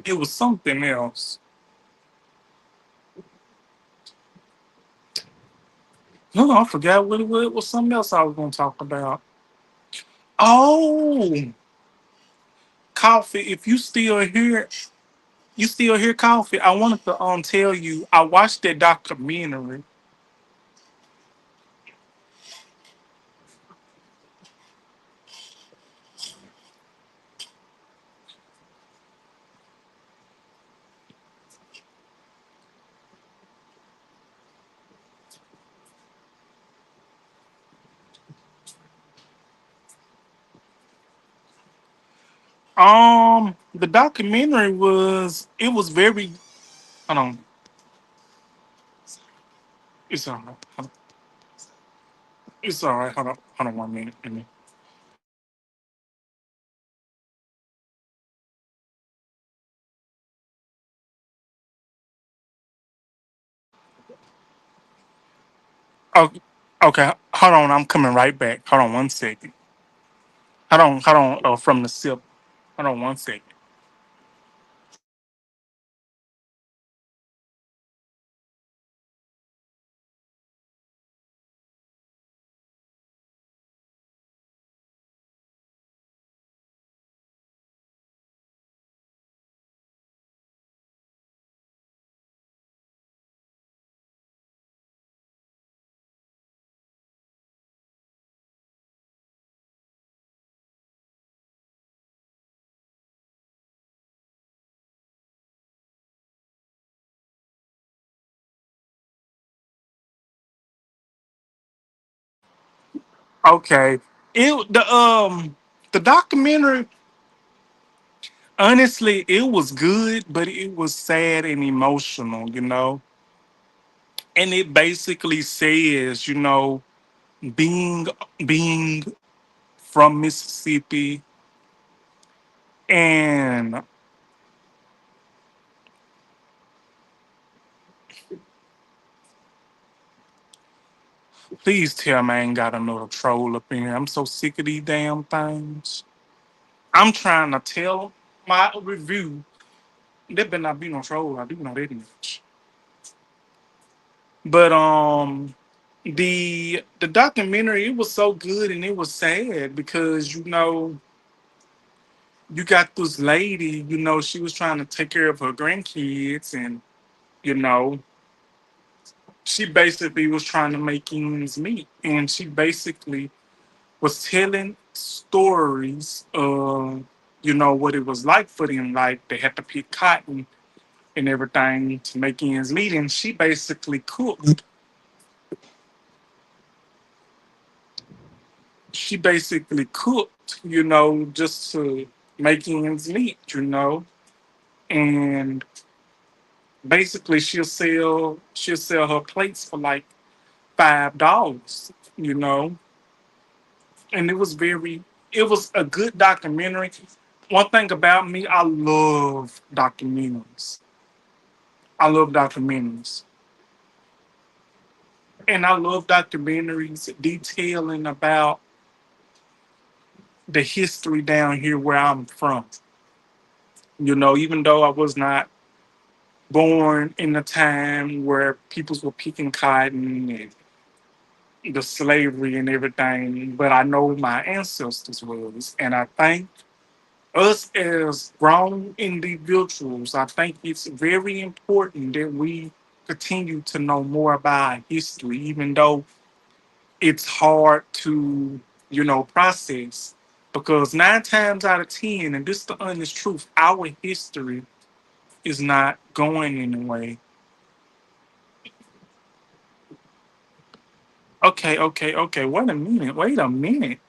It was something else. No, I forgot what it was. It was something else I was going to talk about. Oh, Coffee. If you still here, Coffee. I wanted to tell you. I watched that documentary. The documentary was very. Hold on. It's all right. It's all right. Hold on. Hold on 1 minute. Oh, okay. Hold on. I'm coming right back. Hold on 1 second. Hold on. Hold on. From the sip. Hold on 1 second. Okay. The documentary, honestly, it was good, but it was sad and emotional. And it basically says, being being from Mississippi, and please tell me I ain't got another troll up in here. I'm so sick of these damn things. I'm trying to tell my review. There better not be no troll. I do know that much. But the documentary, it was so good and it was sad because you got this lady, she was trying to take care of her grandkids, and you know she basically was trying to make ends meet, and she basically was telling stories of what it was like for them. Like they had to pick cotton and everything to make ends meet. And she basically cooked. She basically cooked, just to make ends meet, and basically she'll sell her plates for like $5, you know, and it was a good documentary. One thing about me, I love documentaries. I love documentaries. And I love documentaries detailing about the history down here where I'm from. Even though I was not born in a time where peoples were picking cotton and the slavery and everything, but I know my ancestors was. And I think us as grown individuals, I think it's very important that we continue to know more about history, even though it's hard to, process. Because 9 times out of 10, and this is the honest truth, our history is not going anywhere. Okay, okay, okay. Wait a minute. Wait a minute.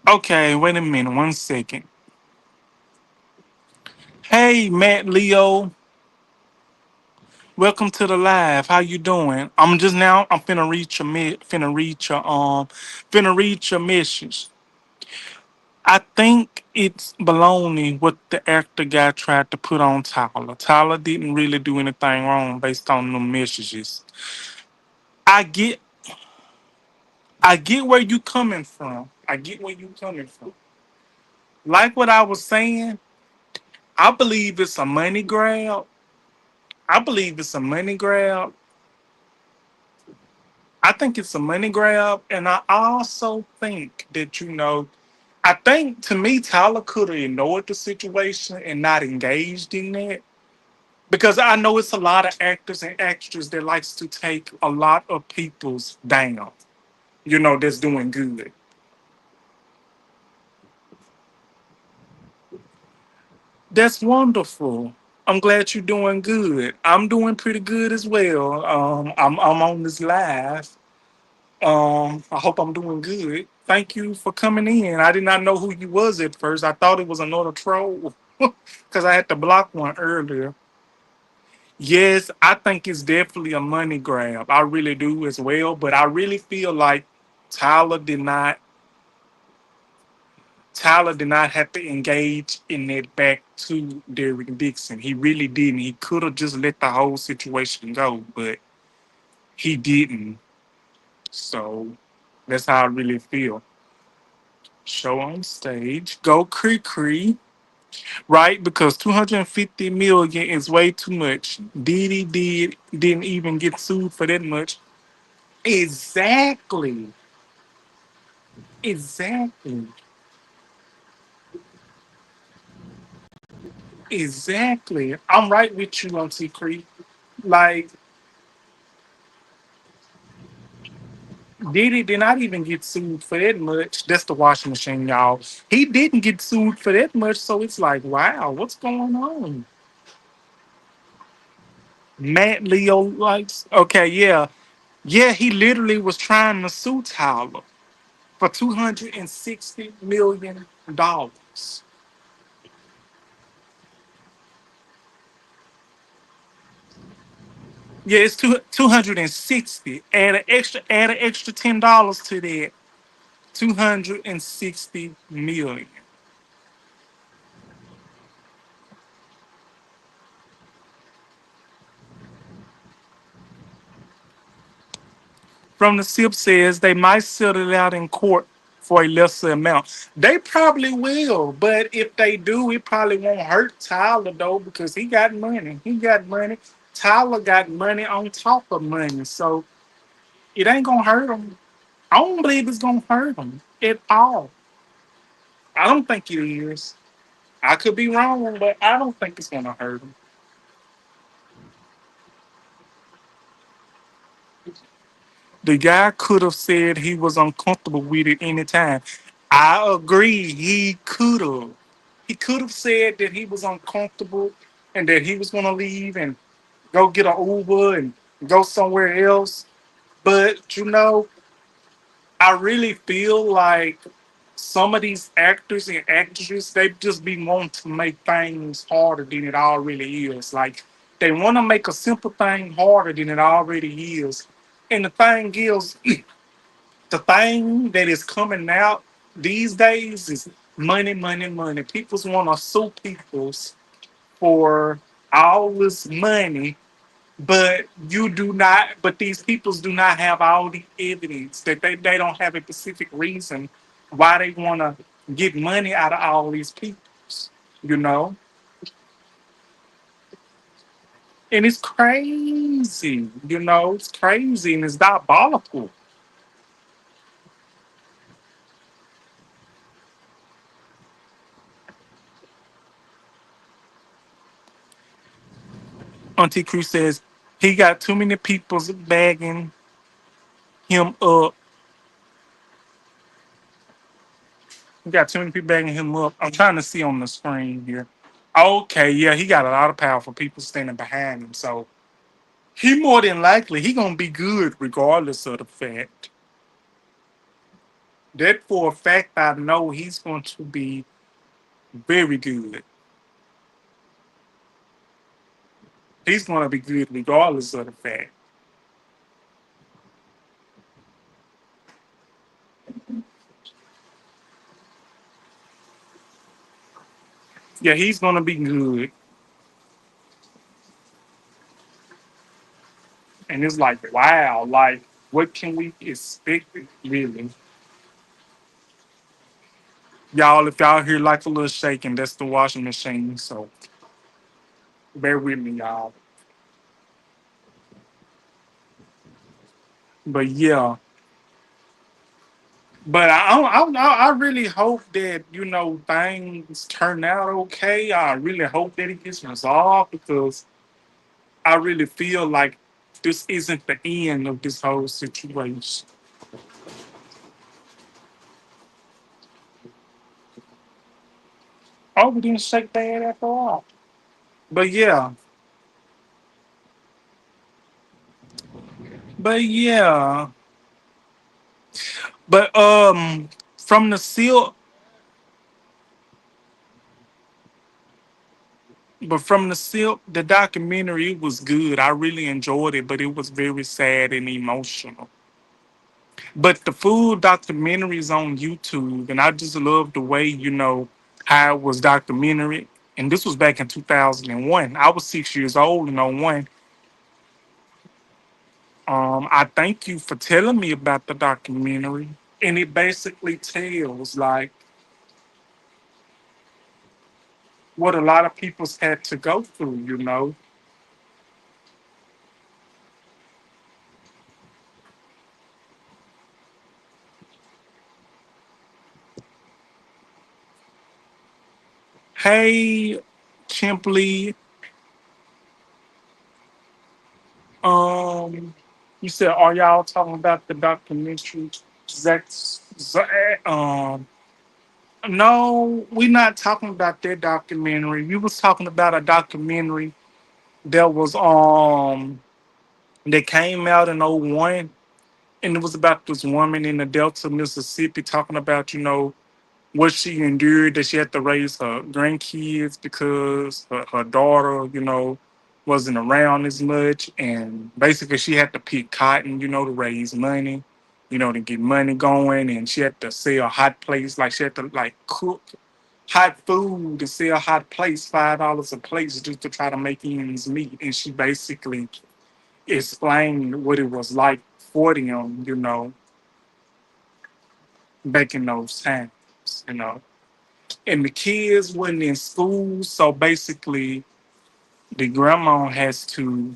Okay, wait a minute. 1 second. Hey, Matt Leo. Welcome to the live. How you doing? I'm finna reach your message. I think it's baloney what the actor guy tried to put on Tyler. Tyler didn't really do anything wrong based on the messages. I get I get where you coming from. I get where you coming from. Like what I was saying, I believe it's a money grab. I believe it's a money grab. I think it's a money grab. And I also think that, I think to me, Tyler could have ignored the situation and not engaged in that. Because I know it's a lot of actors and actresses that likes to take a lot of people's down, that's doing good. That's wonderful. I'm glad you're doing good. I'm doing pretty good as well. I'm on this live. I hope I'm doing good. Thank you for coming in. I did not know who you was at first. I thought it was another troll because I had to block one earlier. Yes, I think it's definitely a money grab. I really do as well. But I really feel like Tyler did not Tyler did not have to engage in that back to Derrick Dixon. He really didn't. He could have just let the whole situation go, but he didn't. So that's how I really feel. Show on stage. Go Cree Cree. Right? Because 250 million is way too much. Diddy didn't even get sued for that much. Exactly. Exactly. Exactly. I'm right with you on T Cree. Like Diddy did not even get sued for that much. That's the washing machine, y'all. He didn't get sued for that much, so it's like, wow, what's going on? Matt Leo likes, okay, yeah. Yeah, he literally was trying to sue Tyler for $260 million. Yeah, it's 260. Add an extra $10 to that. 260 million. From the SIP says they might settle it out in court for a lesser amount. They probably will, but if they do, it probably won't hurt Tyler though because he got money. He got money. Tyler got money on top of money, so it ain't gonna hurt him. I don't believe it's gonna hurt him at all. I don't think it is. I could be wrong, but I don't think it's gonna hurt him. The guy could have said he was uncomfortable with it anytime. I agree, he could have. He could have said that he was uncomfortable and that he was gonna leave and go get an Uber and go somewhere else. But I really feel like some of these actors and actresses, they just be wanting to make things harder than it already is. Like they want to make a simple thing harder than it already is. And the thing is, the thing that is coming out these days is money, money, money. People's want to sue people's for all this money, but these peoples do not have all the evidence that they don't have a specific reason why they want to get money out of all these peoples, you know? And it's crazy, it's crazy and it's diabolical. Auntie Cruz says he got too many peoples bagging him up. He got too many people bagging him up. I'm trying to see on the screen here. Okay, yeah, he got a lot of powerful people standing behind him. So he more than likely he gonna be good regardless of the fact. That for a fact I know he's going to be very good. He's gonna be good regardless of the fact. Yeah, he's gonna be good. And it's like, wow, like what can we expect really? Y'all, if y'all hear like a little shaking, that's the washing machine. So bear with me, y'all. But yeah, but I really hope that things turn out okay. I really hope that it gets resolved because I really feel like this isn't the end of this whole situation. Oh, we didn't shake bad after all. But yeah, but yeah, but from the seal, the documentary it was good. I really enjoyed it, but it was very sad and emotional. But the food documentaries on YouTube, and I just love the way how it was documentary. And this was back in 2001. I was 6 years old in '01. I thank you for telling me about the documentary, and it basically tells like what a lot of people's had to go through. Hey, Chimply, um, you said, are y'all talking about the documentary? Zach, no, we're not talking about that documentary. We was talking about a documentary that was that came out in '01, and it was about this woman in the Delta, Mississippi, talking about what she endured, that she had to raise her grandkids because her daughter, wasn't around as much. And basically, she had to pick cotton, to raise money, to get money going. And she had to sell hot plates, like she had to like cook hot food to sell hot plates, $5 a plate, just to try to make ends meet. And she basically explained what it was like for them, back in those times, and the kids wasn't in school, so basically the grandma had to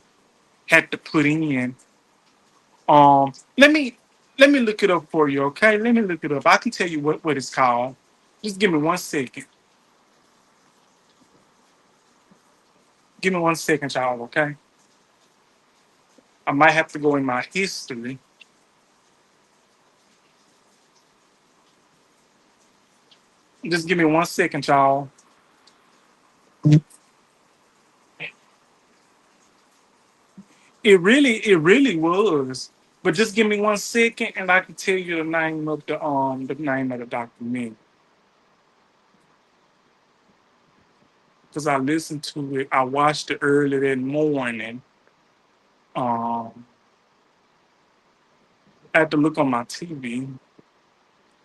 put in. Let me look it up for you, okay? Let me look it up. I can tell you what it's called. Just give me 1 second. Give me 1 second, y'all, okay? I might have to go in my history. Just give me 1 second, y'all. it really was. But just give me 1 second, and I can tell you the name of the documentary because I listened to it. I watched it early that morning. Um, I had to look on my TV.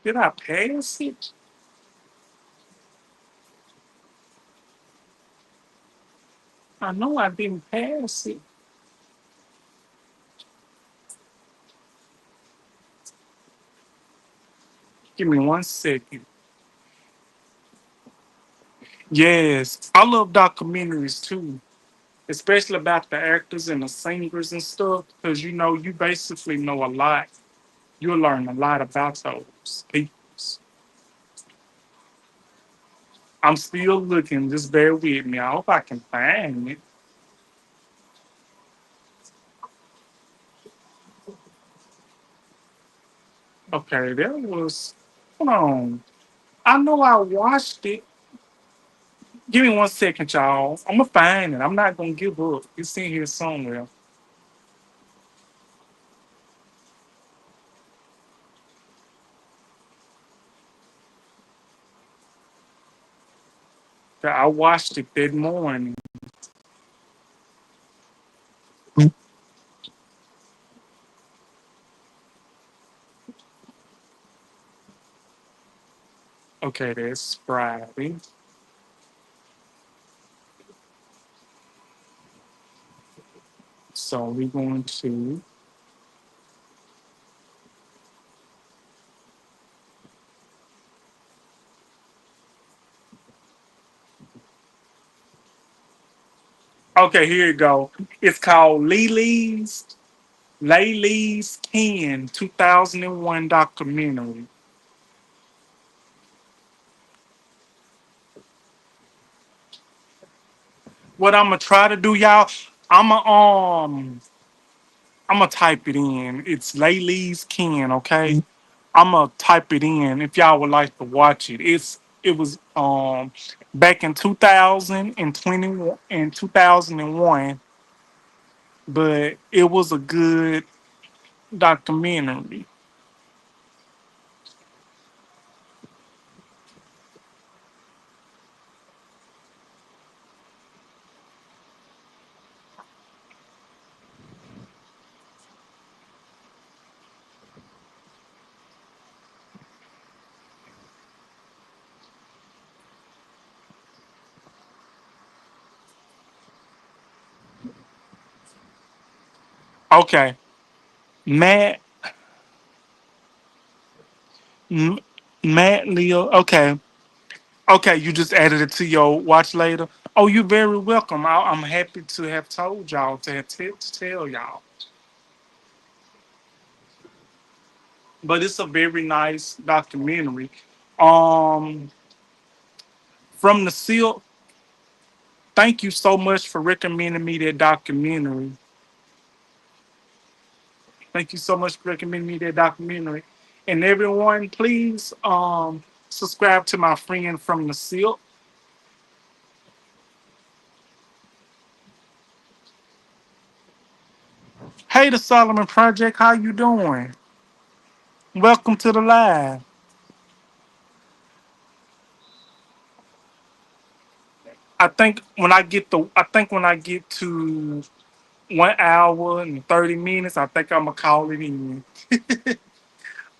Did I pass it? I know I didn't pass it. Give me 1 second. Yes, I love documentaries too, especially about the actors and the singers and stuff, because you basically know a lot. You'll learn a lot about those people. I'm still looking. Just bear with me. I hope I can find it. Okay, there was. Hold on. I know I watched it. Give me 1 second, y'all. I'm gonna find it. I'm not gonna give up. It's in here somewhere. I watched it that morning. Okay, that's Friday. So we're going to. Okay, here you go. It's called Laylee's Ken 2001 documentary. What I'm gonna try to do, y'all, I'm gonna I'm gonna type it in. It's Laylee's Ken, okay? I'm gonna type it in if y'all would like to watch it. It was back in 2020 and 2001, but it was a good documentary. Okay, Matt M- Matt Leo. Okay, okay, you just added it to your watch later. Oh, you're very welcome. I'm happy to have told y'all to tell y'all. But it's a very nice documentary. Um, from the seal. Thank you so much for recommending me that documentary. Thank you so much for recommending me that documentary. And everyone, please subscribe to my friend from the seal. Hey, the Solomon Project, how you doing? Welcome to the live. I think when I get to 1 hour and 30 minutes, I think I'm gonna call it in.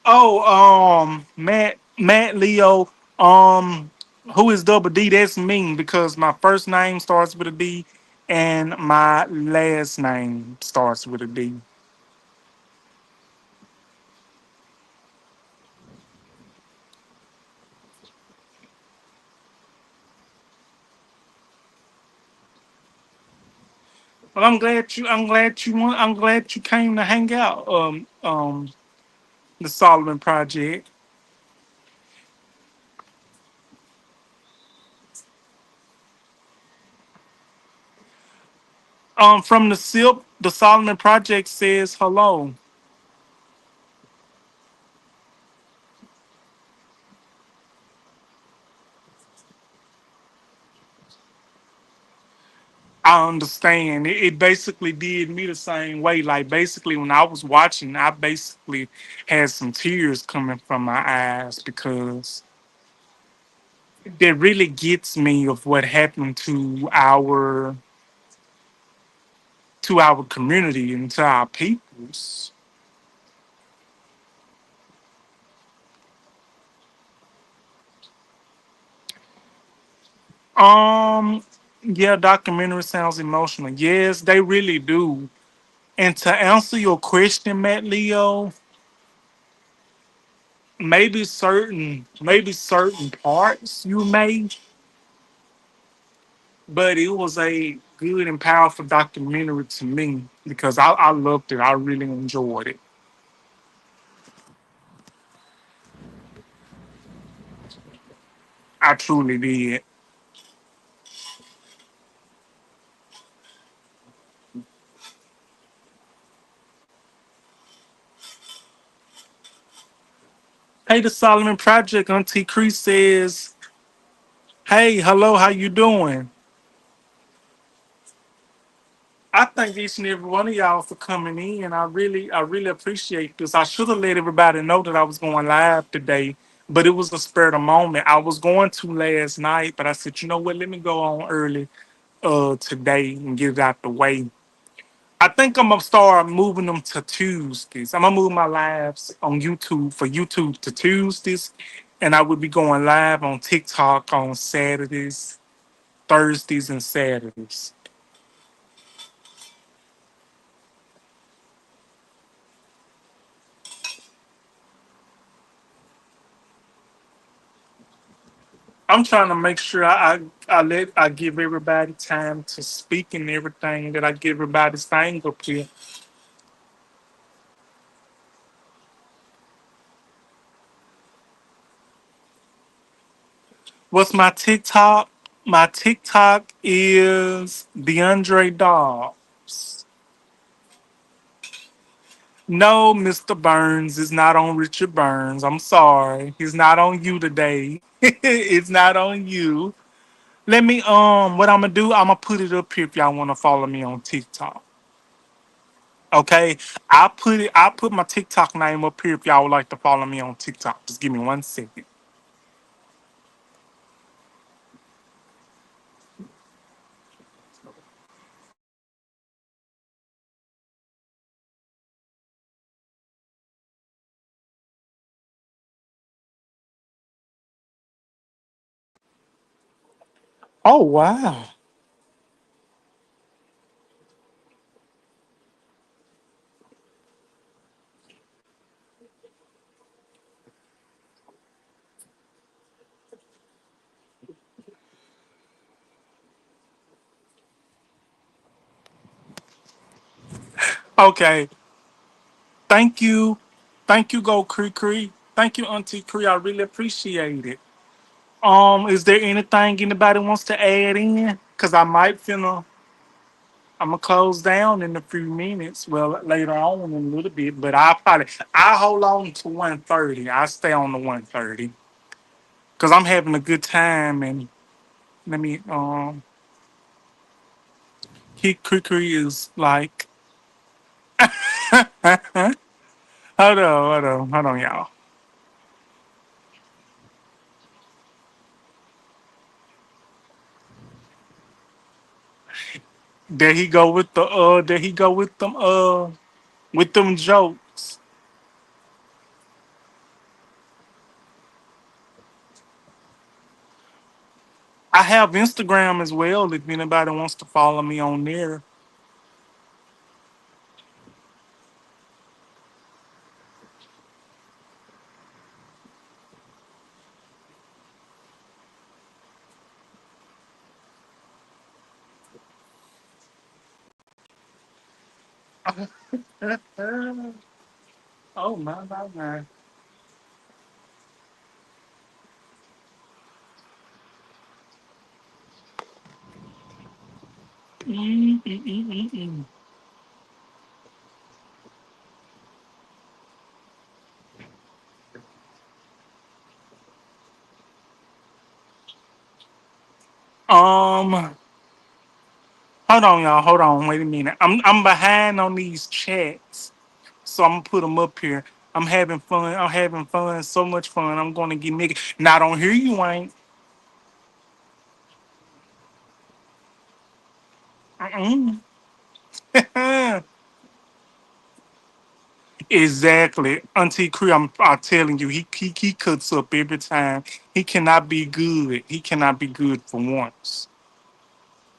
Oh, Matt Leo, um, who is Double D? That's me because my first name starts with a D and my last name starts with a D. Well, I'm glad you came to hang out. The Solomon Project. From the SIP, the Solomon Project says hello. I understand. It basically did me the same way. Like basically when I was watching, I basically had some tears coming from my eyes because that really gets me of what happened to our community and to our peoples. Um, yeah, documentary sounds emotional. Yes, they really do. And to answer your question, Matt Leo, maybe certain parts you may, but it was a good and powerful documentary to me because I loved it. I really enjoyed it. I truly did. Hey, the Solomon Project, Auntie Cree says, "Hey, hello, how you doing?" I thank each and every one of y'all for coming in. I really appreciate this. I should have let everybody know that I was going live today, but it was a spur of the moment. I was going to last night, but I said, you know what, let me go on early today and get it out the way. I think I'm gonna start moving them to Tuesdays. I'm gonna move my lives on YouTube for YouTube to Tuesdays, and I will be going live on TikTok on Saturdays, Thursdays, and Saturdays. I'm trying to make sure I give everybody time to speak and everything, that I give everybody's thing up here. What's my TikTok? My TikTok is DeAndre Dobbs. No, Mr. Burns is not on Richard Burns. I'm sorry. He's not on you today. It's not on you. Let me what I'm gonna do, I'm gonna put it up here if y'all wanna follow me on TikTok. Okay. I'll put my TikTok name up here if y'all would like to follow me on TikTok. Just give me 1 second. Oh wow. Okay. Thank you. Thank you, Go Cree Cree. Thank you, Auntie Cree. I really appreciate it. Is there anything anybody wants to add in? Cause I might finna I'm gonna close down in a few minutes. Well, later on in a little bit, but I hold on to 1:30. I stay on the 1:30 because I'm having a good time. And let me Kid Crickery is like hold on, y'all. There he go with them jokes. I have Instagram as well if anybody wants to follow me on there. Oh my. Mm. Um Hold on, y'all. Hold on. Wait a minute. I'm behind on these chats, so I'm gonna put them up here. I'm having fun. I'm having fun. So much fun. I'm gonna get nigga. Not on here. You ain't. Mm-mm. Exactly. Auntie Cree, I'm telling you, he cuts up every time. He cannot be good. He cannot be good for once.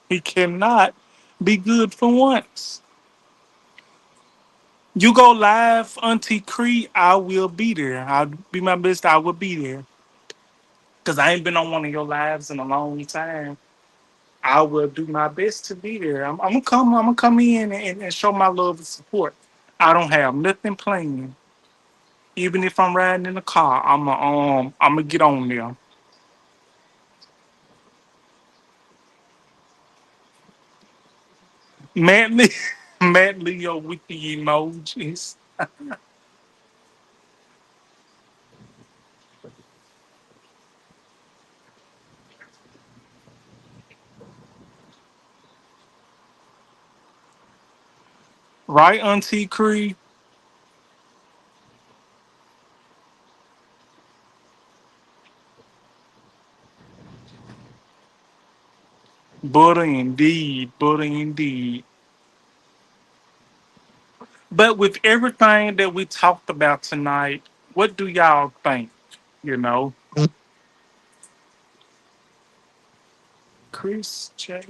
He cannot be good for once. You go live, Auntie Cree, I will be there. I'll be my best. I will be there. Because I ain't been on one of your lives in a long time. I will do my best to be there. I'm gonna come. I'm gonna come in and show my love and support. I don't have nothing planned. Even if I'm riding in the car, I'm gonna get on there. Matt, Le- Matt Leo with the emojis. Right, Auntie Cree? Butter indeed. Butter indeed. But with everything that we talked about tonight, what do y'all think? You know, Chris J.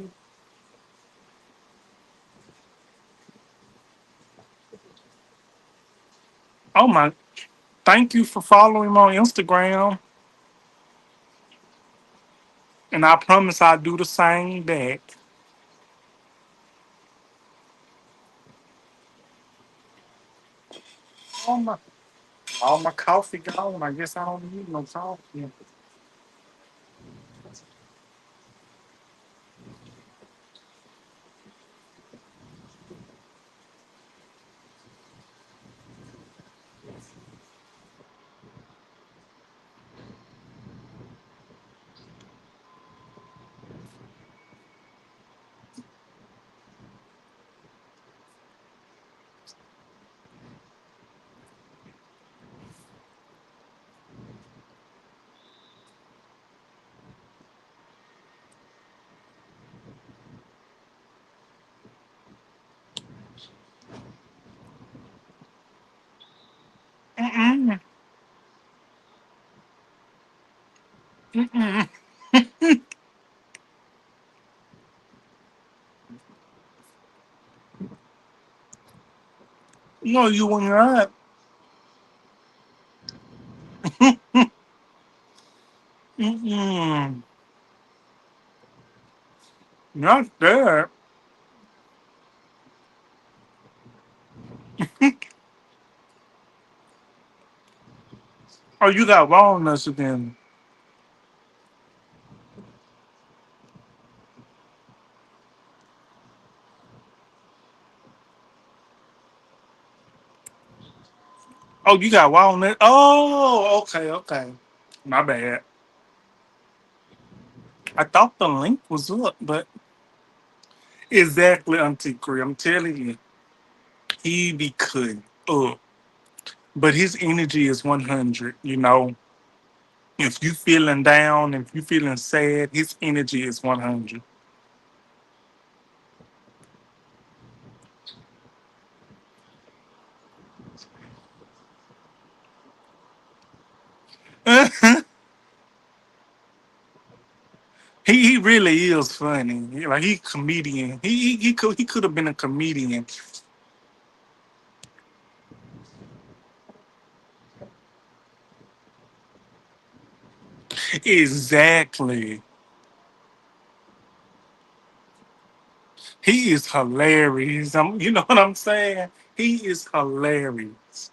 Oh my, thank you for following him on Instagram. And I promise I'll do the same back. All my, all my coffee gone. I guess I don't need no coffee. Mm-mm, mm-mm. No, you were not. Mm-mm. Not that. Oh, you got walnuts again. Oh, you got walnut. Oh, okay, okay. My bad. I thought the link was up, but exactly, Auntie Cree. I'm telling you, he be cutting up. But his energy is 100. You know, if you feeling down, if you feeling sad, his energy is 100. He really is funny. Like he comedian. He could have been a comedian. Exactly. He is hilarious. You know what I'm saying? He is hilarious.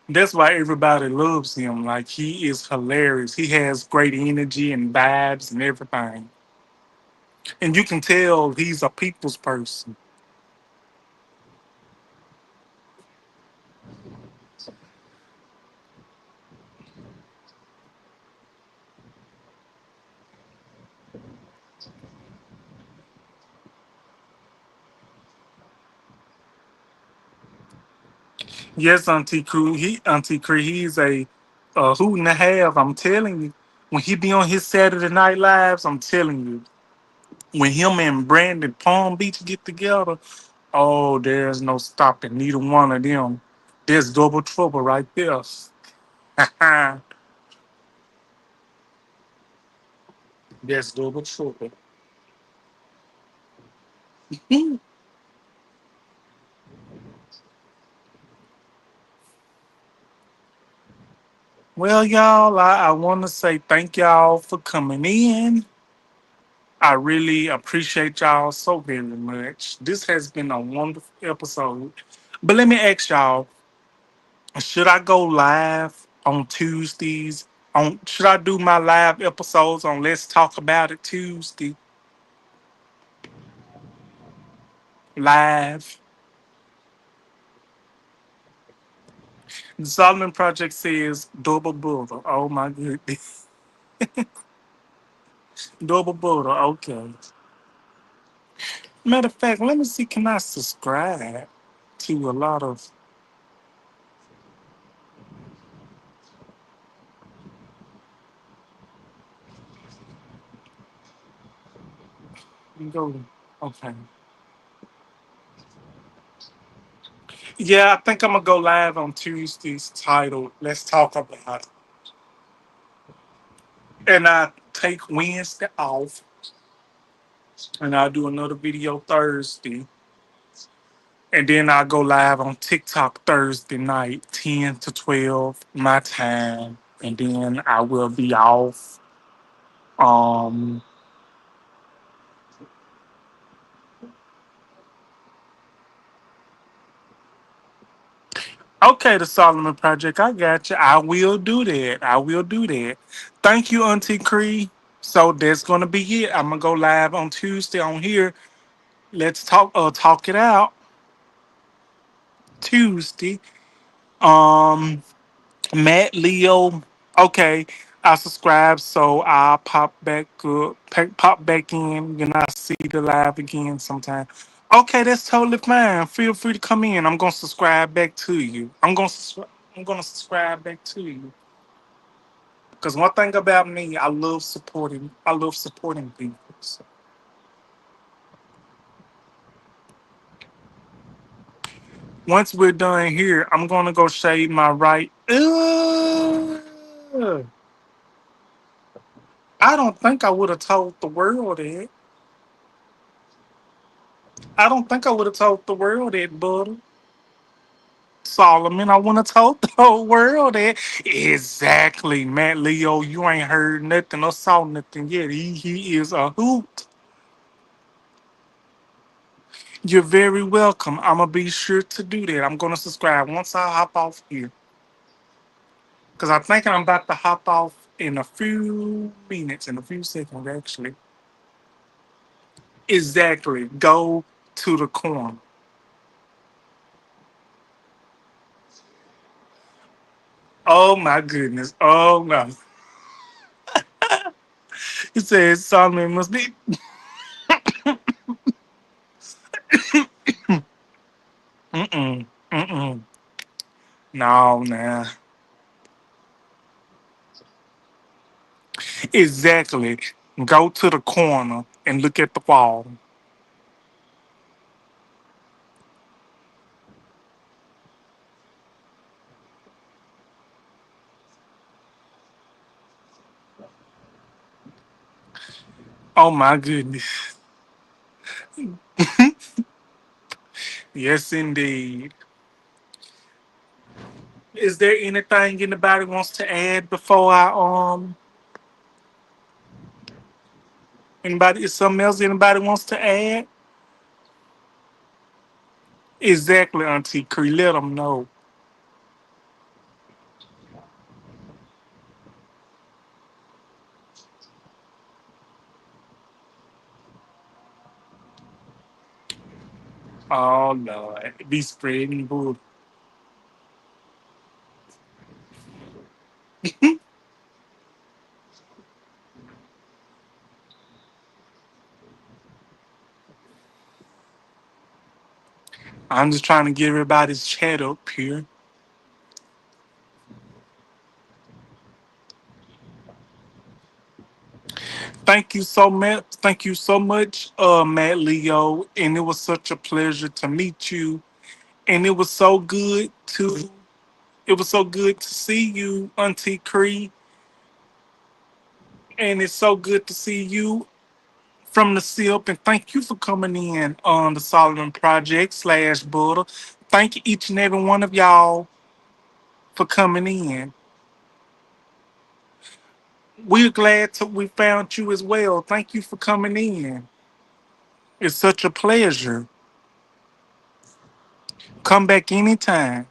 That's why everybody loves him. Like he is hilarious. He has great energy and vibes and everything. And you can tell he's a people's person. Yes, Auntie Cree, he's a hoot and a half. I'm telling you, when he be on his Saturday Night Lives, I'm telling you, when him and Brandon Palm Beach get together, oh, there's no stopping neither one of them. There's double trouble right there. There's double trouble. Well, y'all, I want to say thank y'all for coming in. I really appreciate y'all so very much. This has been a wonderful episode. But let me ask y'all, should I go live on Tuesdays? Should I do my live episodes on Let's Talk About It Tuesday live? The Solomon Project says double butter. Oh my goodness. Double butter. Okay. Matter of fact, let me see. Can I subscribe to a lot of go? Okay. Yeah, I think I'm gonna go live on Tuesdays titled Let's Talk About It. And I take Wednesday off and I'll do another video Thursday. And then I'll go live on TikTok Thursday night, 10 to 12 my time. And then I will be off. Um okay, the Solomon Project, I got you. I will do that. I will do that. Thank you, Auntie Cree. So that's gonna be it. I'm gonna go live on Tuesday on here. Let's talk it out Tuesday. Um, Matt Leo. Okay, I subscribe, so I'll pop back in, and I see the live again sometime. Okay, that's totally fine. Feel free to come in. I'm gonna subscribe back to you. I'm gonna subscribe back to you. Cause one thing about me, I love supporting. I love supporting people. So once we're done here, I'm gonna go shave my right. I don't think I would have told the world that. I don't think I would have told the world that, buddy. Solomon, I wouldn't have told the whole world that. Exactly, Matt Leo. You ain't heard nothing or saw nothing yet. He is a hoot. You're very welcome. I'm gonna be sure to do that. I'm gonna subscribe once I hop off here. Cause I think I'm about to hop off in a few minutes, in a few seconds actually. Exactly. Go to the corner. Oh my goodness. Oh no. He says Solomon must be. Mm-mm. Mm-mm. No, nah. Exactly. Go to the corner and look at the wall. Oh my goodness. Yes, indeed. Is there anything anybody wants to add before anybody is something else anybody wants to add? Exactly, Auntie Cree. Let them know. Oh Lord. Be spreading bull. I'm just trying to get everybody's chat up here. Thank you so much. Thank you so much, Matt Leo. And it was such a pleasure to meet you. And it was so good to see you, Auntie Cree. And it's so good to see you from the SIP. And thank you for coming in on the Solomon Project slash Buddha. Thank each and every one of y'all for coming in. We're glad we found you as well. Thank you for coming in. It's such a pleasure. Come back anytime.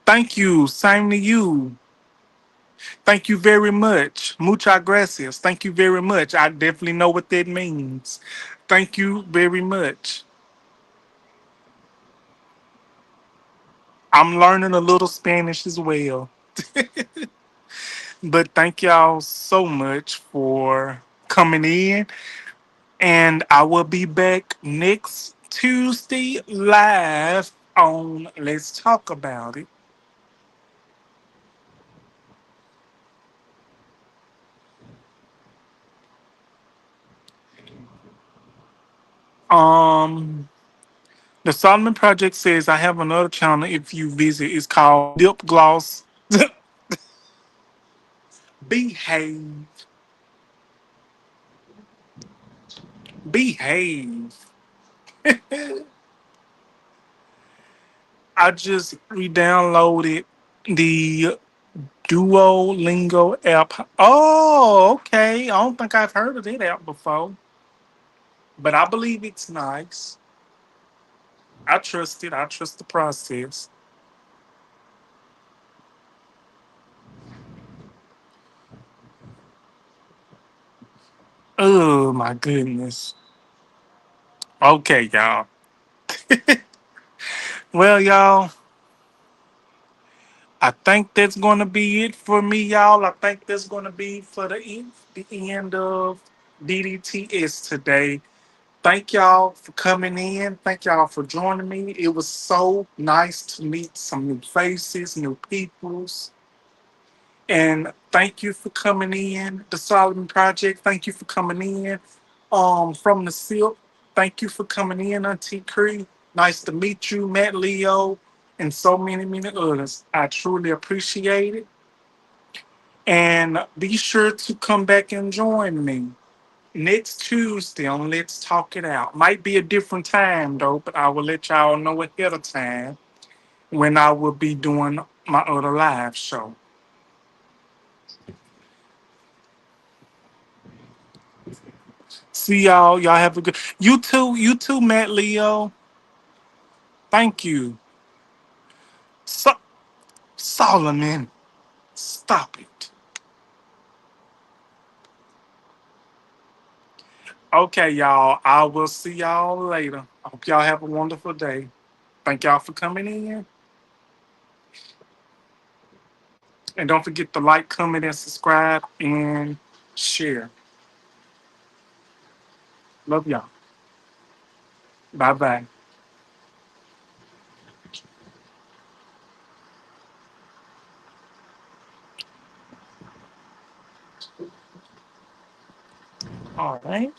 Thank you. Same to you. Thank you very much. Muchas gracias. Thank you very much. I definitely know what that means. Thank you very much. I'm learning a little Spanish as well. But thank y'all so much for coming in. And I will be back next Tuesday live on Let's Talk About It. Um, the Solomon Project says I have another channel if you visit. It's called Lip Gloss. Behave. Behave. I just re-downloaded the Duolingo app. Oh, okay. I don't think I've heard of that app before, but I believe it's nice. I trust it. I trust the process. Oh my goodness. Okay, y'all. Well, y'all, I think that's gonna be it for me, y'all. I think that's gonna be for the end of DDTS today. Thank y'all for coming in. Thank y'all for joining me. It was so nice to meet some new faces, new peoples. And thank you for coming in, the Solomon Project. Thank you for coming in. From the SIP. Thank you for coming in, Auntie Cree. Nice to meet you, Matt Leo, and so many, many others. I truly appreciate it. And be sure to come back and join me next Tuesday on Let's Talk It Out. Might be a different time though, but I will let y'all know ahead of time when I will be doing my other live show. See y'all. Y'all have a good. You too, Matt Leo. Thank you. So, Solomon, stop it. Okay, y'all. I will see y'all later. I hope y'all have a wonderful day. Thank y'all for coming in. And don't forget to like, comment, and subscribe and share. Love y'all. Bye bye. All right.